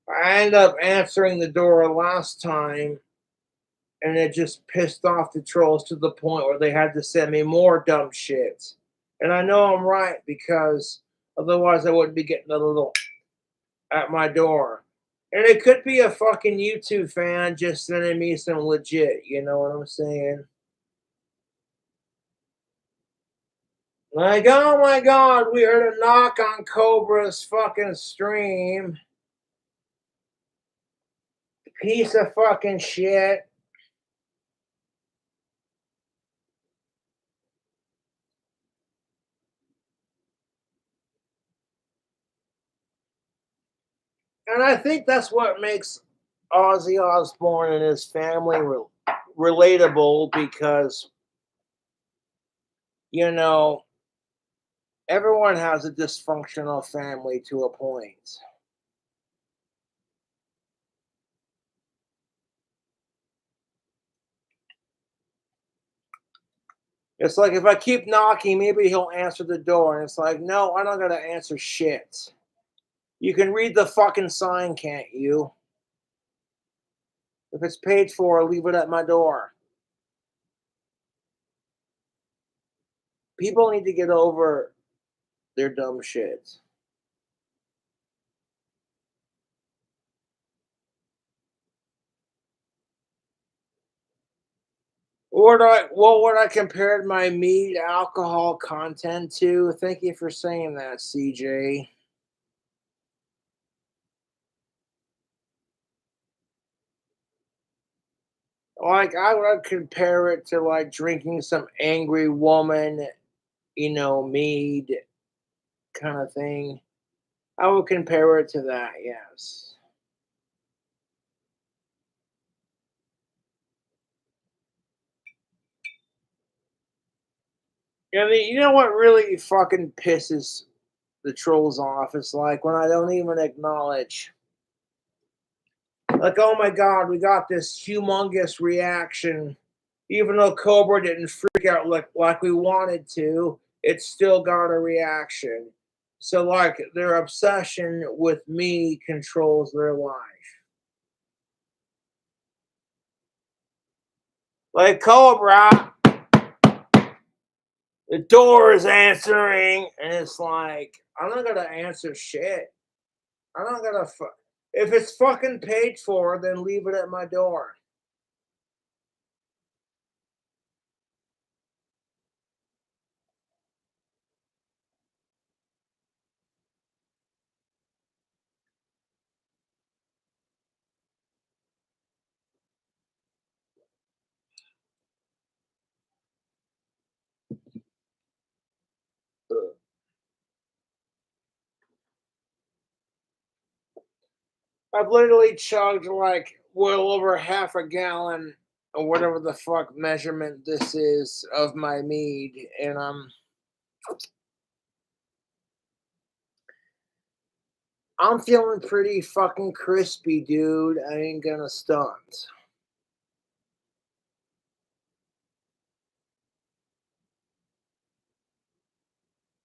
I ended up answering the door last time, and it just pissed off the trolls to the point where they had to send me more dumb shit. And I know I'm right because otherwise I wouldn't be getting a little at my door. And it could be a fucking YouTube fan just sending me some legit, you know what I'm saying? Like, oh my god, we heard a knock on Cobra's fucking stream. Piece of fucking shit. And I think that's what makes Ozzy Osbourne and his family relatable because, everyone has a dysfunctional family to a point. It's like if I keep knocking, maybe he'll answer the door. And it's like, no, I'm not going to answer shit. You can read the fucking sign, can't you? If it's paid for, leave it at my door. People need to get over their dumb shit. What would I compare my mead alcohol content to? Thank you for saying that, CJ. Like, I would compare it to like drinking some angry woman, mead kind of thing. I would compare it to that, yes. I mean, you know what really fucking pisses the trolls off? It's like when I don't even acknowledge. Like, oh my god, we got this humongous reaction. Even though Cobra didn't freak out like we wanted to, it still got a reaction. So, like, their obsession with me controls their life. Like, Cobra, the door is answering, and it's like, I'm not gonna answer shit. I'm not gonna. If it's fucking paid for, then leave it at my door. I've literally chugged like well over half a gallon or whatever the fuck measurement this is of my mead, and I'm feeling pretty fucking crispy, dude. I ain't gonna stunt.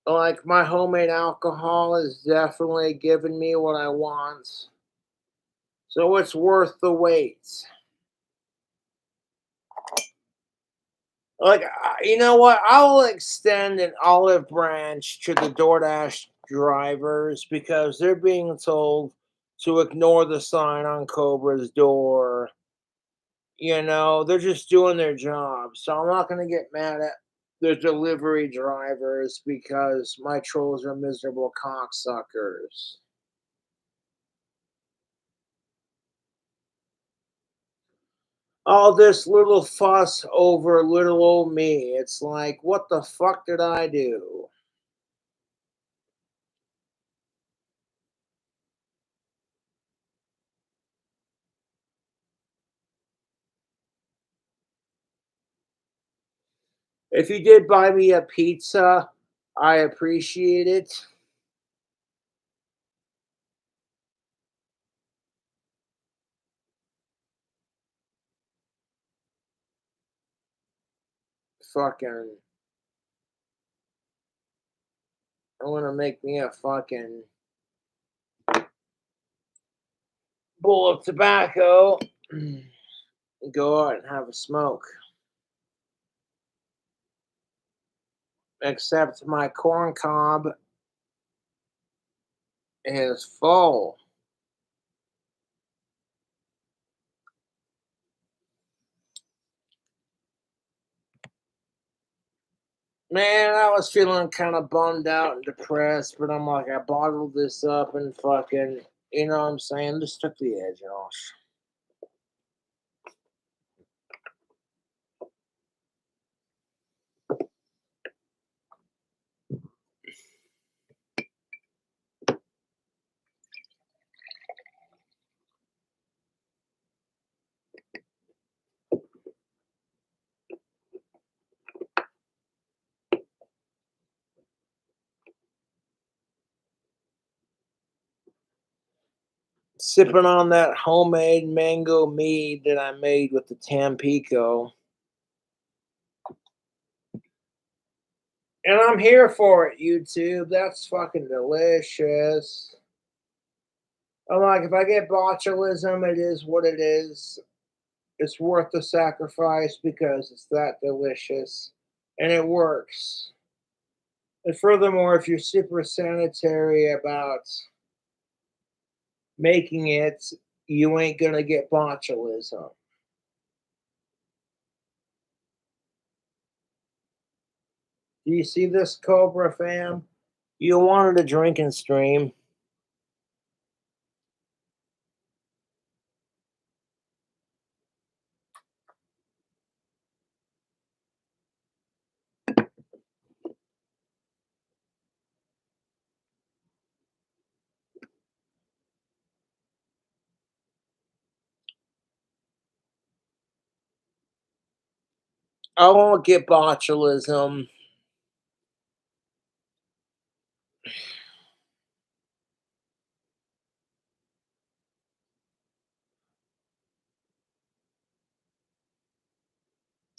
Like my homemade alcohol is definitely giving me what I want, so it's worth the wait. Like, you know what? I'll extend an olive branch to the DoorDash drivers because they're being told to ignore the sign on Cobra's door. You know, they're just doing their job. So I'm not going to get mad at the delivery drivers because my trolls are miserable cocksuckers. All this little fuss over little old me. It's like, what the fuck did I do? If you did buy me a pizza, I appreciate it. Fucking, I want to make me a fucking bowl of tobacco and go out and have a smoke. Except my corn cob is full. Man, I was feeling kind of bummed out and depressed, but I'm like, I bottled this up and fucking, you know what I'm saying? Just took the edge off. Sipping on that homemade mango mead that I made with the Tampico. And I'm here for it, YouTube. That's fucking delicious. I'm like, if I get botulism, it is what it is. It's worth the sacrifice because it's that delicious. And it works. And furthermore, if you're super sanitary about making it, you ain't gonna get botulism. Do you see this, Cobra fam? You wanted a drinking stream. I won't get botulism.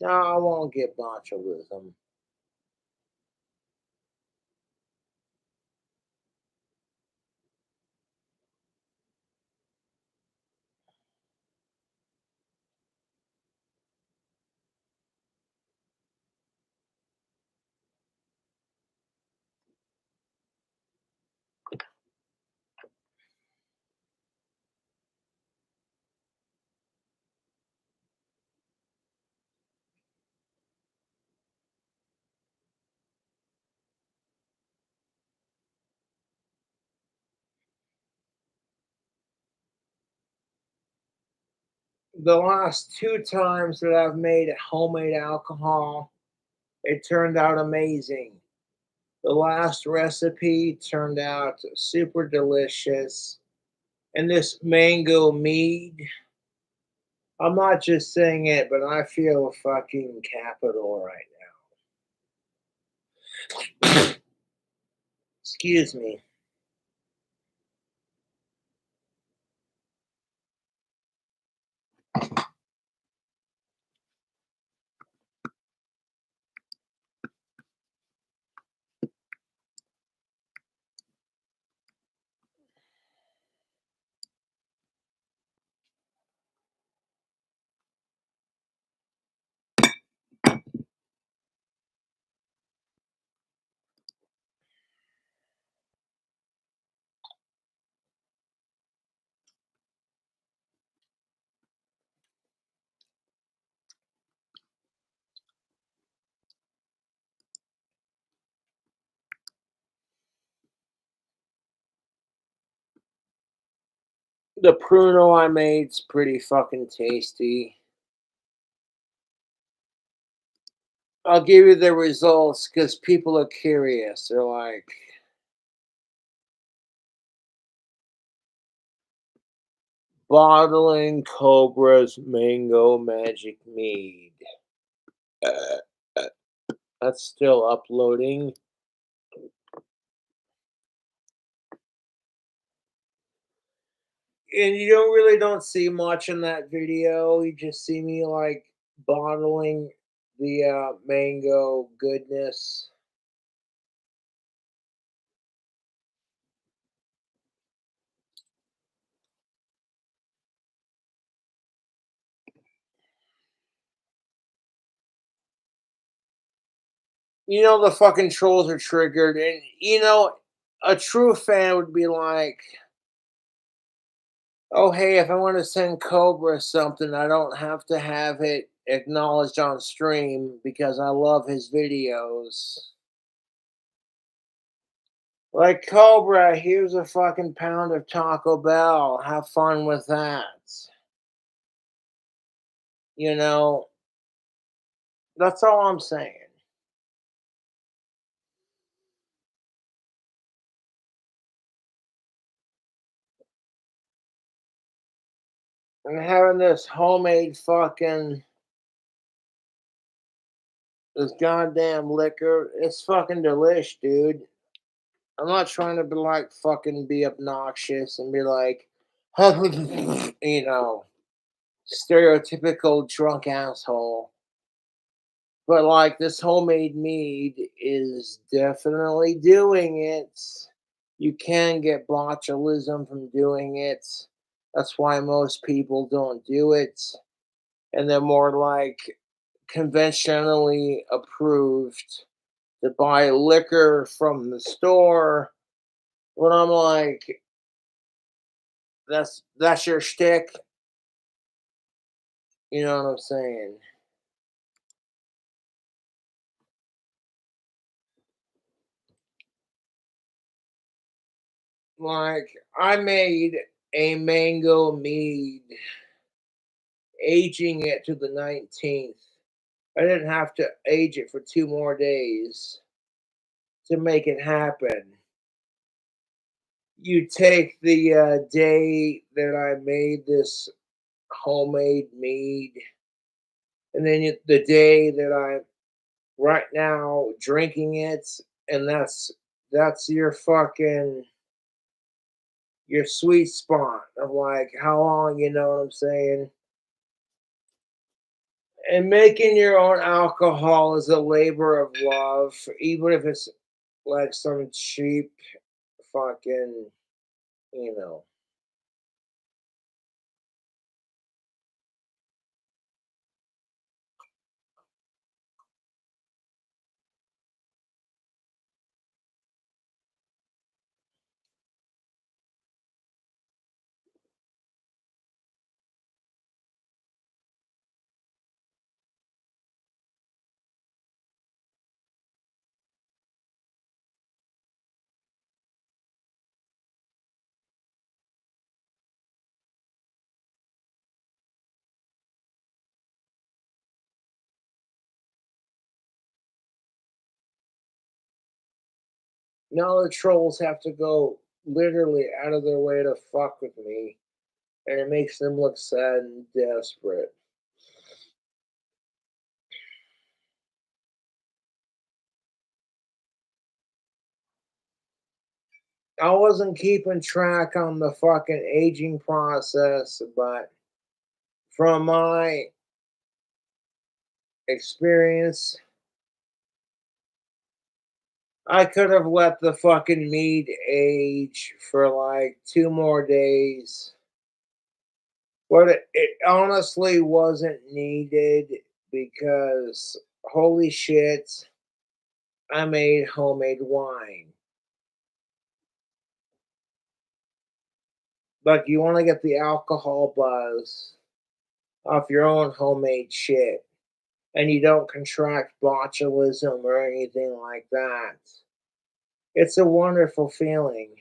No, I won't get botulism. The last 2 times that I've made homemade alcohol, it turned out amazing. The last recipe turned out super delicious. And this mango mead, I'm not just saying it, but I feel a fucking capital right now. Excuse me. The pruno I made's pretty fucking tasty. I'll give you the results because people are curious. They're like, bottling Cobra's Mango Magic Mead. That's still uploading. And you don't see much in that video. You just see me like bottling the mango goodness. The fucking trolls are triggered, and a true fan would be like, oh, hey, if I want to send Cobra something, I don't have to have it acknowledged on stream because I love his videos. Like, Cobra, here's a fucking pound of Taco Bell. Have fun with that. That's all I'm saying. And having this homemade this goddamn liquor, it's fucking delish, dude. I'm not trying to be like fucking be obnoxious and be like, stereotypical drunk asshole. But like this homemade mead is definitely doing it. You can get botulism from doing it. That's why most people don't do it. And they're more like conventionally approved to buy liquor from the store. When I'm like, that's your shtick. You know what I'm saying? Like, I made a mango mead, aging it to the 19th. I didn't have to age it for 2 more days to make it happen. You take the day that I made this homemade mead, and then the day that I'm right now drinking it, and that's your sweet spot of like how long, you know what I'm saying? And making your own alcohol is a labor of love, even if it's like some cheap fucking, you know. Now the trolls have to go literally out of their way to fuck with me, and it makes them look sad and desperate. I wasn't keeping track on the fucking aging process, but from my experience, I could have let the fucking mead age for like 2 more days. But it honestly wasn't needed because holy shit, I made homemade wine. Like, you want to get the alcohol buzz off your own homemade shit, and you don't contract botulism or anything like that. It's a wonderful feeling.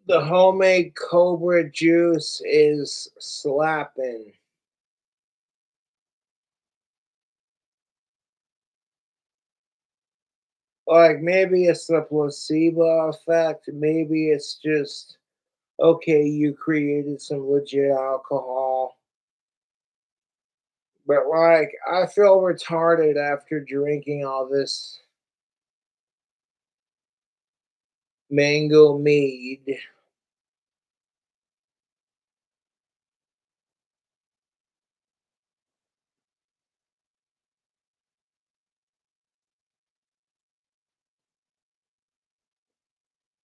The homemade Cobra juice is slapping. Like, maybe it's the placebo effect. Maybe it's just, okay, you created some legit alcohol. But, like, I feel retarded after drinking all this mango mead.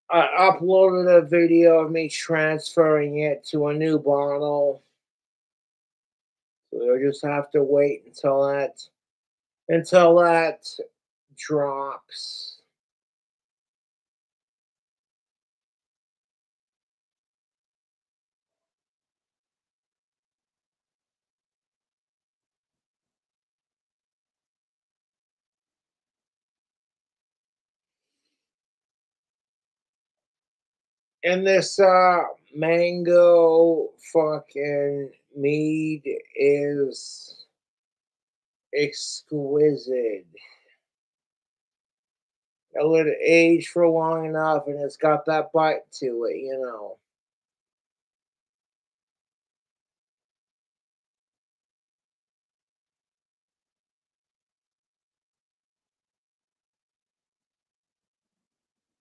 I uploaded a video of me transferring it to a new bottle. So you'll just have to wait until that drops. And this mango fucking mead is exquisite. I let it age for long enough and it's got that bite to it, you know.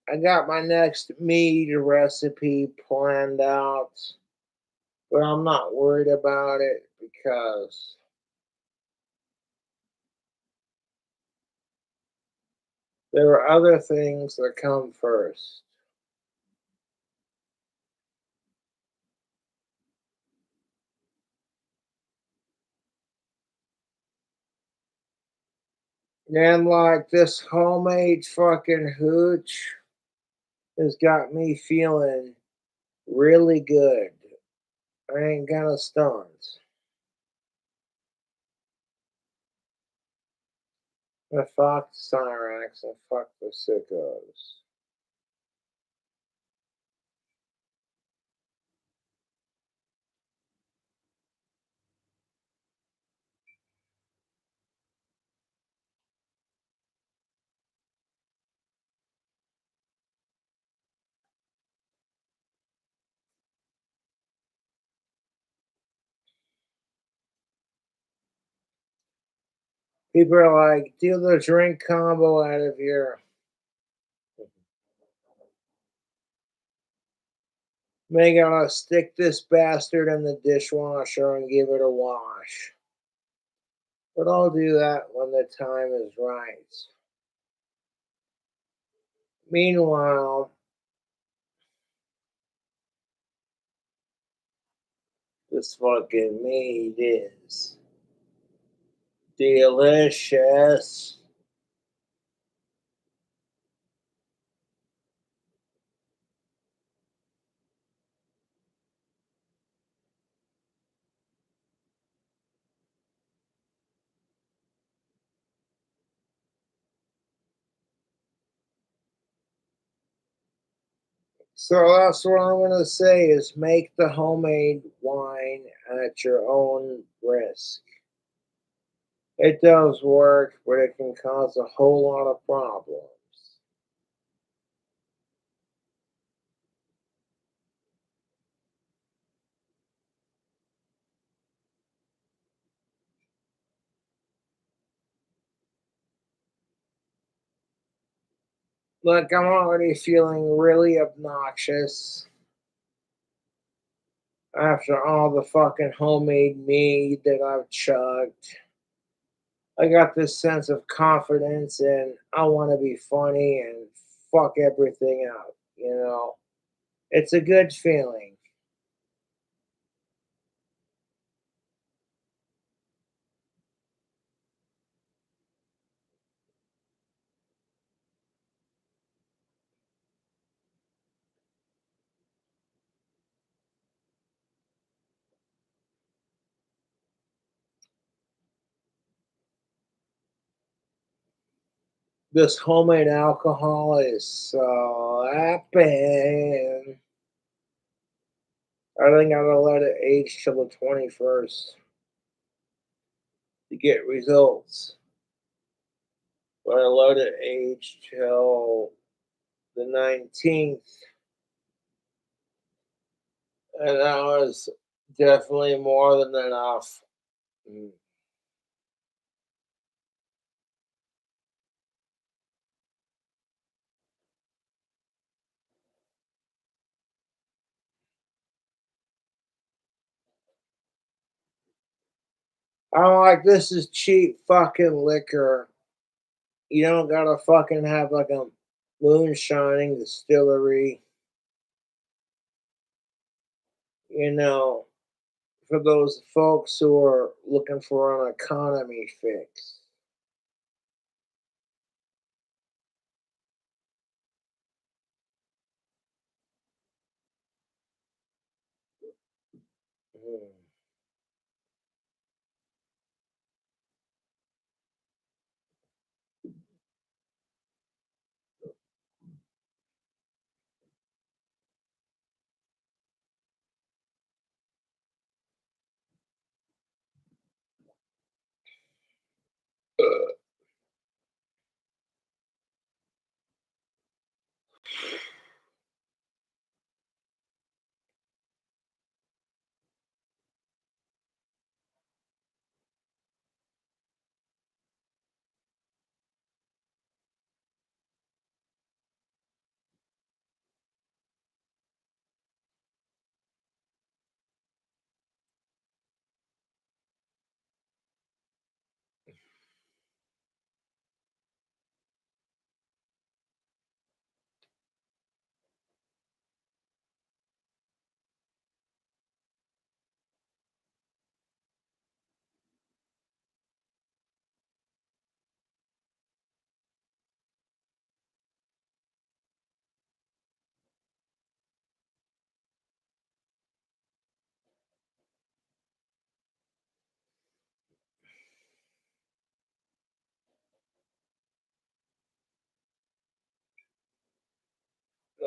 I got my next mead recipe planned out, but I'm not worried about it because there are other things that come first. And like this homemade fucking hooch has got me feeling really good. I ain't gonna stunt. I fuck the Cyrax and fuck the sickos. People are like, do the drink combo out of here. May gotta stick this bastard in the dishwasher and give it a wash. But I'll do that when the time is right. Meanwhile, this fucking meat is delicious. So that's what I'm gonna say is make the homemade wine at your own risk. It does work, but it can cause a whole lot of problems. Look, I'm already feeling really obnoxious after all the fucking homemade mead that I've chugged. I got this sense of confidence and I want to be funny and fuck everything up, you know? It's a good feeling. This homemade alcohol is so happy. I think I'm gonna let it age till the 21st to get results. But I let it age till the 19th. And that was definitely more than enough. Mm. I'm like, this is cheap fucking liquor. You don't gotta fucking have like a moonshining distillery. You know, for those folks who are looking for an economy fix. Mm.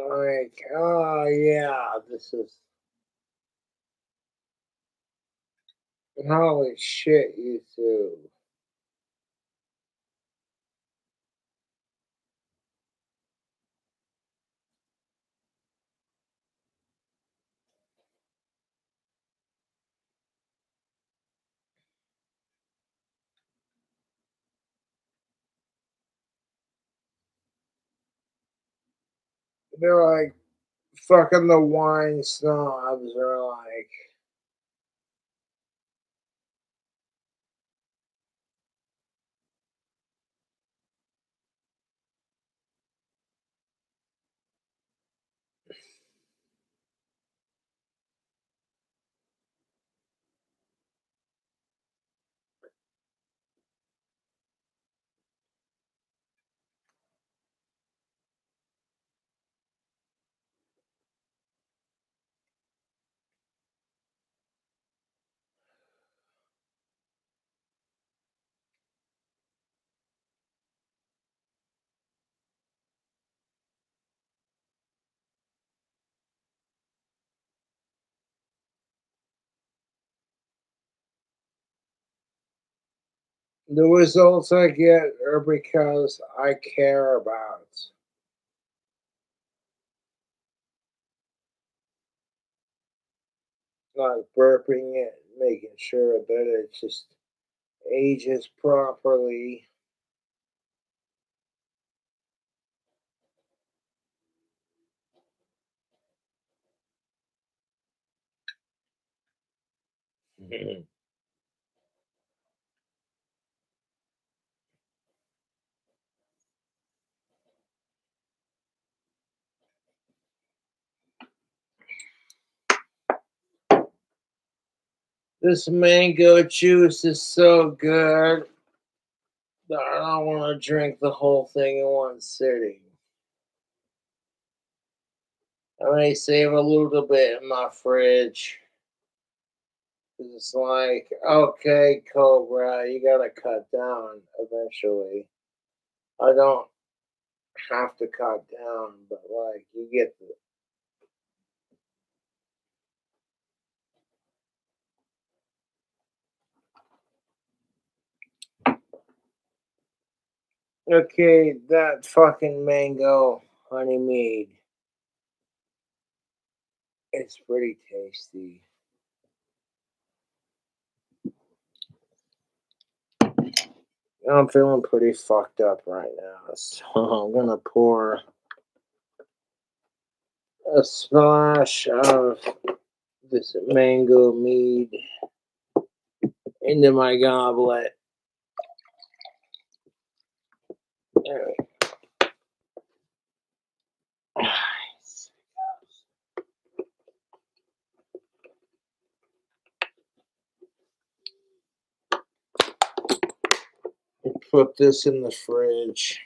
like, oh yeah, this is holy shit, you two. They're like fucking the wine snobs are like, the results I get are because I care about. Not burping it, making sure that it just ages properly. This mango juice is so good that I don't want to drink the whole thing in one sitting. I may save a little bit in my fridge. It's like, okay, Cobra, you gotta cut down eventually. I don't have to cut down, but like, you get the. Okay, that fucking mango honey mead. It's pretty tasty. I'm feeling pretty fucked up right now, so I'm gonna pour a splash of this mango mead into my goblet. There we go. Put this in the fridge.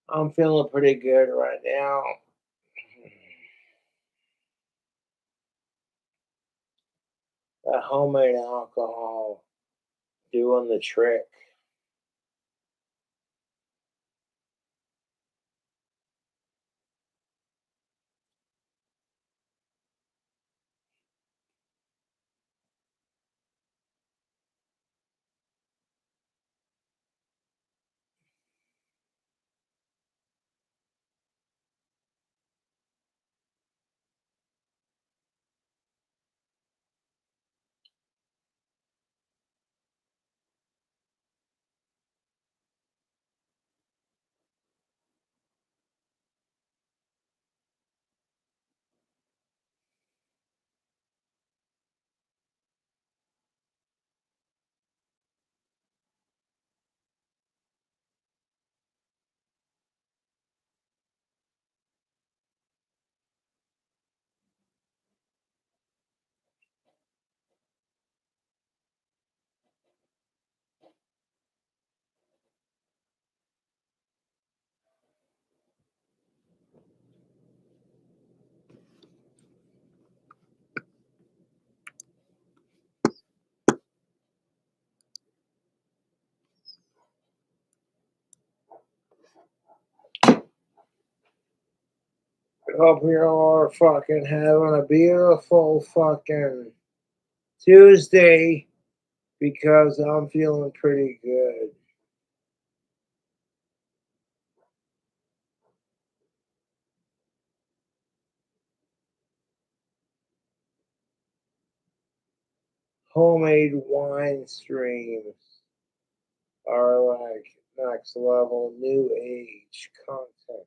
I'm feeling pretty good right now. That homemade alcohol doing the trick. Hope you all are fucking having a beautiful fucking Tuesday, because I'm feeling pretty good. Homemade wine streams are like next level new age content.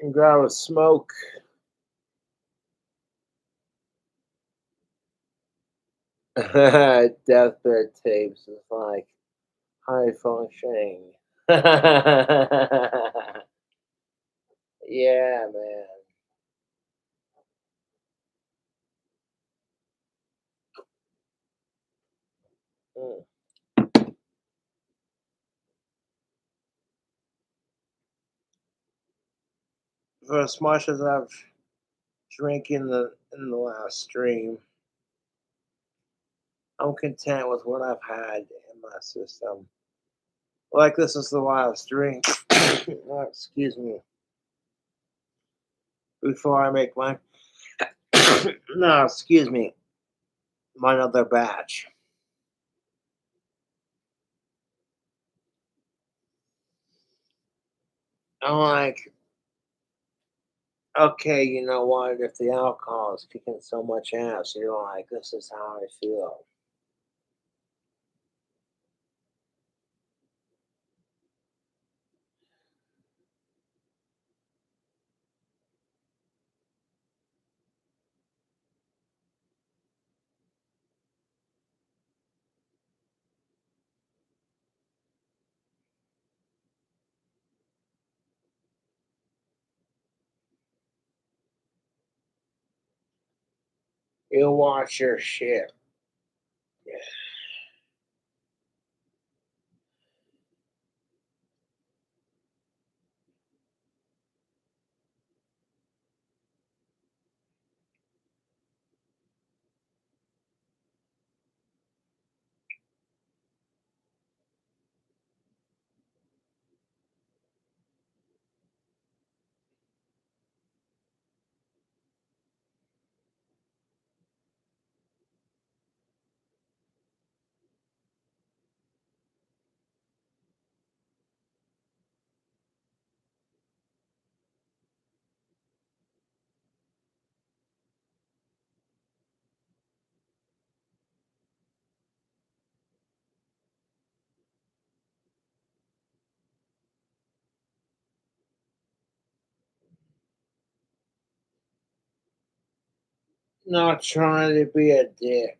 And grab a smoke. Deathbed tapes is like high functioning. Yeah, man. Mm. For as much as I've drank in the last stream, I'm content with what I've had in my system. Like, this is the last drink. Oh, excuse me. Before I make my no, excuse me, my other batch. I'm like, okay, you know what? If the alcohol is kicking so much ass, you're like, this is how I feel. You watch your shit. Not trying to be a dick.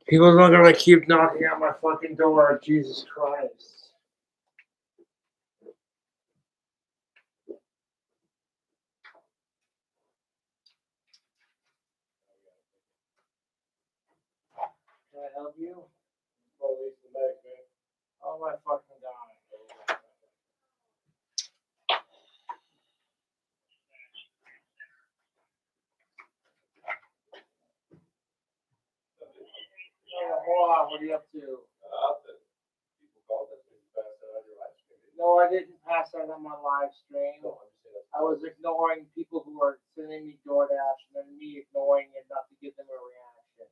People are gonna keep knocking on my fucking door. Jesus Christ. Can I help you? Oh my fucking god. Hold on, what are you up to? No, I didn't pass out on my live stream. I was ignoring people who are sending me DoorDash and then me ignoring it not to give them a reaction.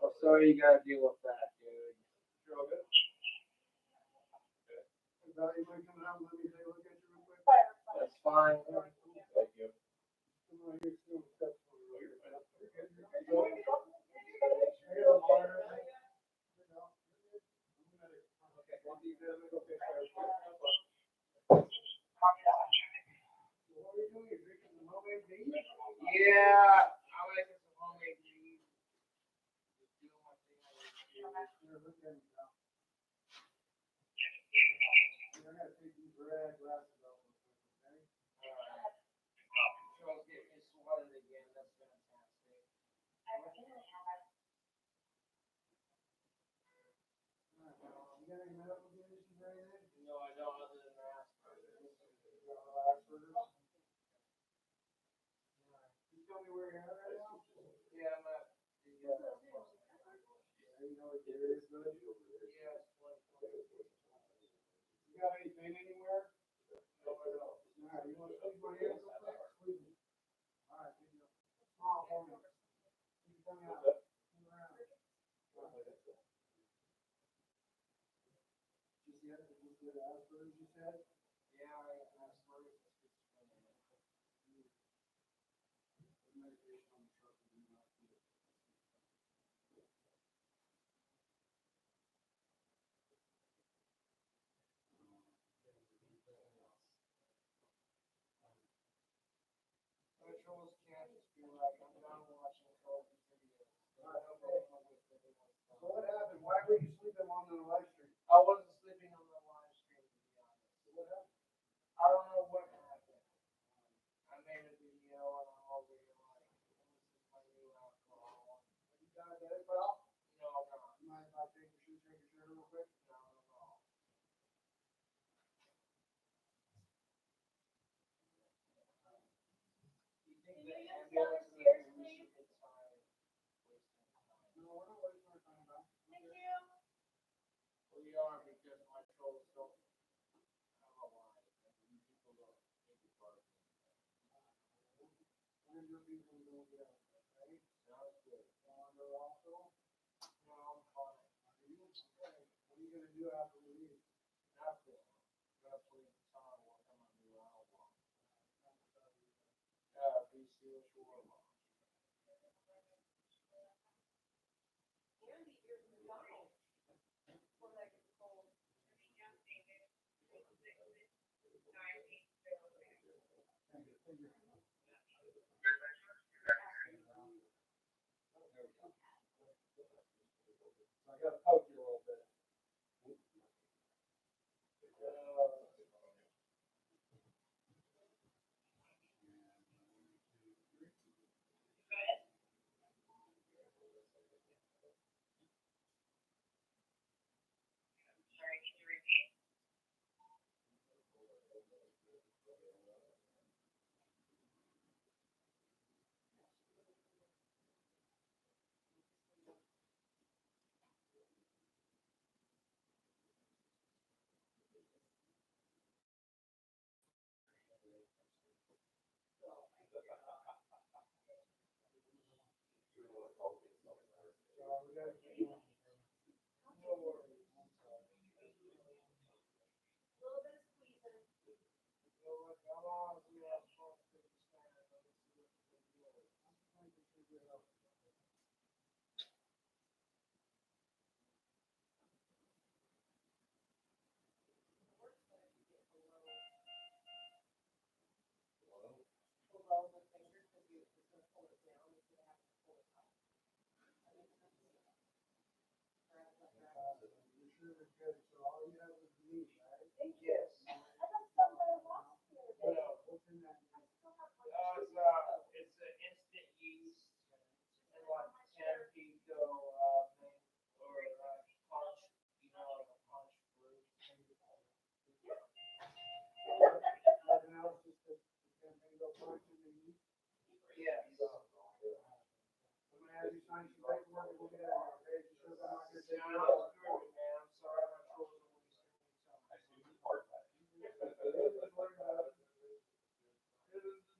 Oh, sorry, you gotta deal with that, dude. That's fine. Thank you. Yeah, I like some homemade tea. No, I don't, other than that. You tell me where you're at right now? Yeah, I'm at the you know what it is, good? Yeah. You got anything anywhere? No, I don't. Alright, you want to squeeze my hands real quick? Squeeze them. Alright, good deal. Smile for me. Keep your tongue out. Move around. Did you get Asperger's, you said? Yeah, I have Asperger's. Medication on the truck would be not good. Trolls can't just be like, I'm done watching trolls videos. So what happened? Why were you sleeping on the live stream? I wasn't sleeping on the live stream, to be honest. What happened? I don't know what happened. I made a video and I'm over here like, this is my new alcohol. You got it, pal? No, I'm not. You mind if I take your shirt real quick? No, no. You think the ambulance is like, we should get time? No, we're not wasting our time, pal. Thank you. We are because my trolls don't have a line. And people don't take it part. When your people don't get out, right? Sounds good. Want to go to the hospital? No, I'm fine. Are you okay? What are you gonna do after we leave? Nothing. I'm gonna play guitar and work on my new album. Yeah, be serious for a while. I gotta poke you a little bit. Yes. It's an instant yeast and like 10 pico or punch, you know, like a punch brew. Yes. Sounds good, man. I'm sorry I'm not sure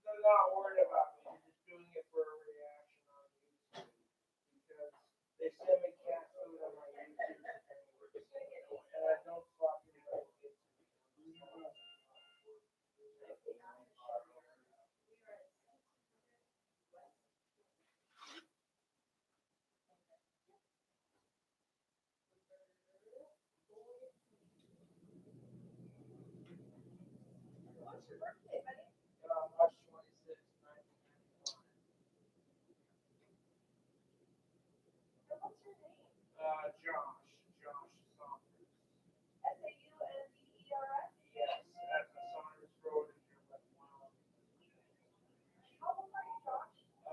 they're not worried about me. I'm just doing it for a reaction on YouTube because they send me cat food on my YouTube and I don't fucking like it. What's your birthday, buddy? March 26th, 1991. What's your name? Josh. Josh Saunders. Saunders? Yes, at the Saunders Road in here, but wow. How old are you, Josh? 32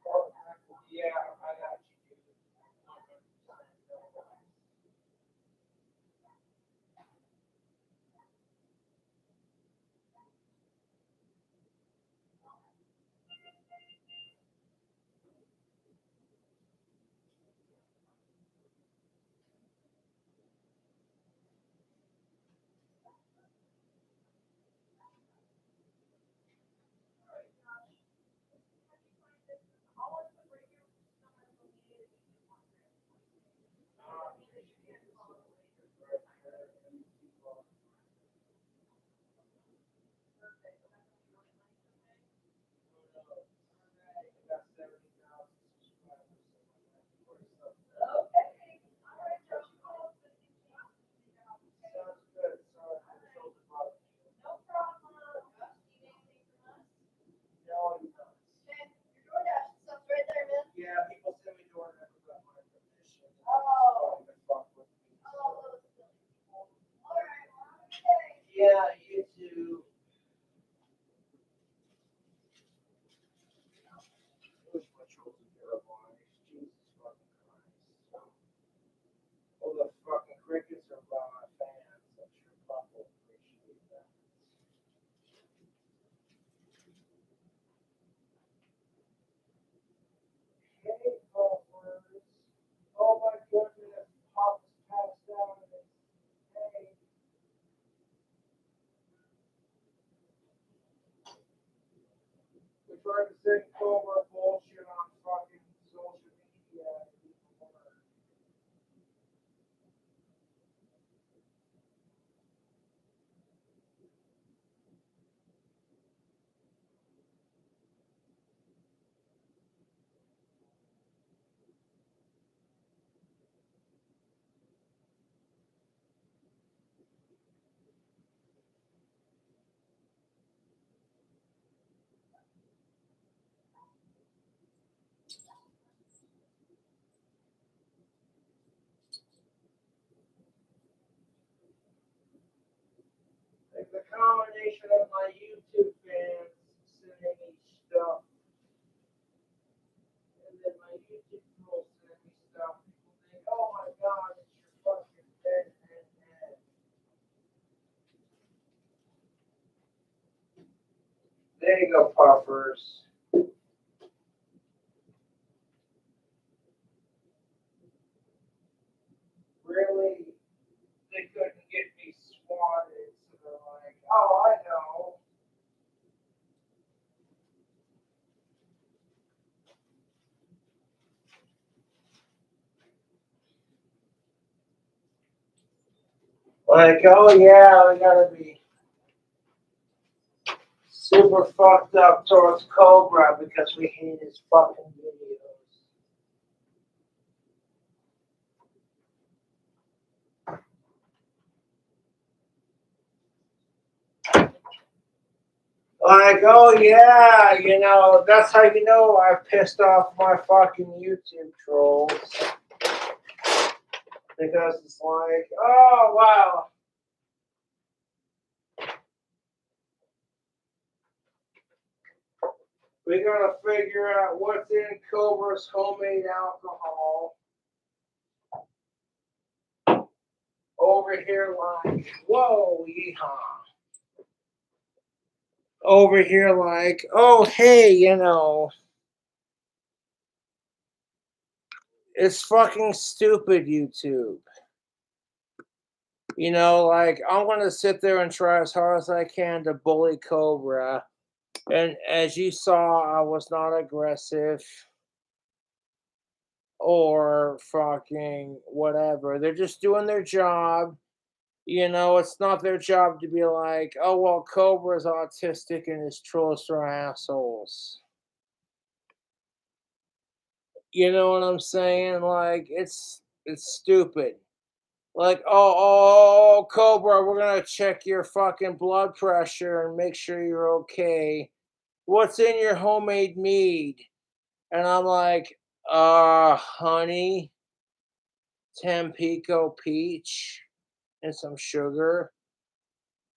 going on 33. Yeah, I got you, dude. Got 70,000 subscribers. Okay. All right, Josh. Sounds good. Sorry, I told the bottom. No problem. Josh, do you need anything from us? No, you don't. Okay. Your DoorDash stuff's right there, man. Yeah, people send me DoorDash without my permission. Oh. Fuck with me. Oh, those silly people. All right. Okay. Yeah, you too. Push my children terrible. Jesus fucking Christ. All the fucking crickets are by my fans. I'm sure Pop will appreciate that. Hey, Puffers. Oh my goodness. Pop was passed out in his hay. We tried to send Cobra bullshit on fucking social media. And it didn't work. Like the combination of my YouTube fans sending me stuff, and then my YouTube girl sending me stuff. People think, oh my god, it's your fucking dead head. There you go, Puffers. Really? They couldn't get me swatted, so they're like, oh, I know. Like, oh yeah, we gotta be super fucked up towards Cobra because we hate his fucking videos. Like, oh yeah, you know, that's how you know I pissed off my fucking YouTube trolls. Because it's like, oh wow. We gotta figure out what's in Cobra's homemade alcohol. Over here like, whoa, yeehaw. Over here like, oh hey, you know, it's fucking stupid, YouTube. You know, like, I'm gonna sit there and try as hard as I can to bully Cobra. And as you saw, I was not aggressive or fucking whatever. They're just doing their job. You know, it's not their job to be like, oh, well, Cobra's autistic and his trolls are assholes. You know what I'm saying? Like, it's stupid. Like, oh, Cobra, we're going to check your fucking blood pressure and make sure you're okay. What's in your homemade mead? And I'm like, honey, Tampico peach, and some sugar.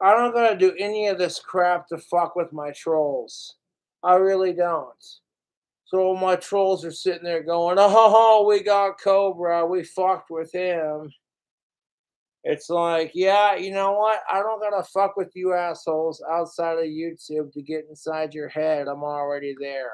I don't gotta do any of this crap to fuck with my trolls. I really don't. So my trolls are sitting there going, oh, we got Cobra, we fucked with him. It's like, yeah, you know what? I don't gotta fuck with you assholes outside of YouTube to get inside your head. I'm already there.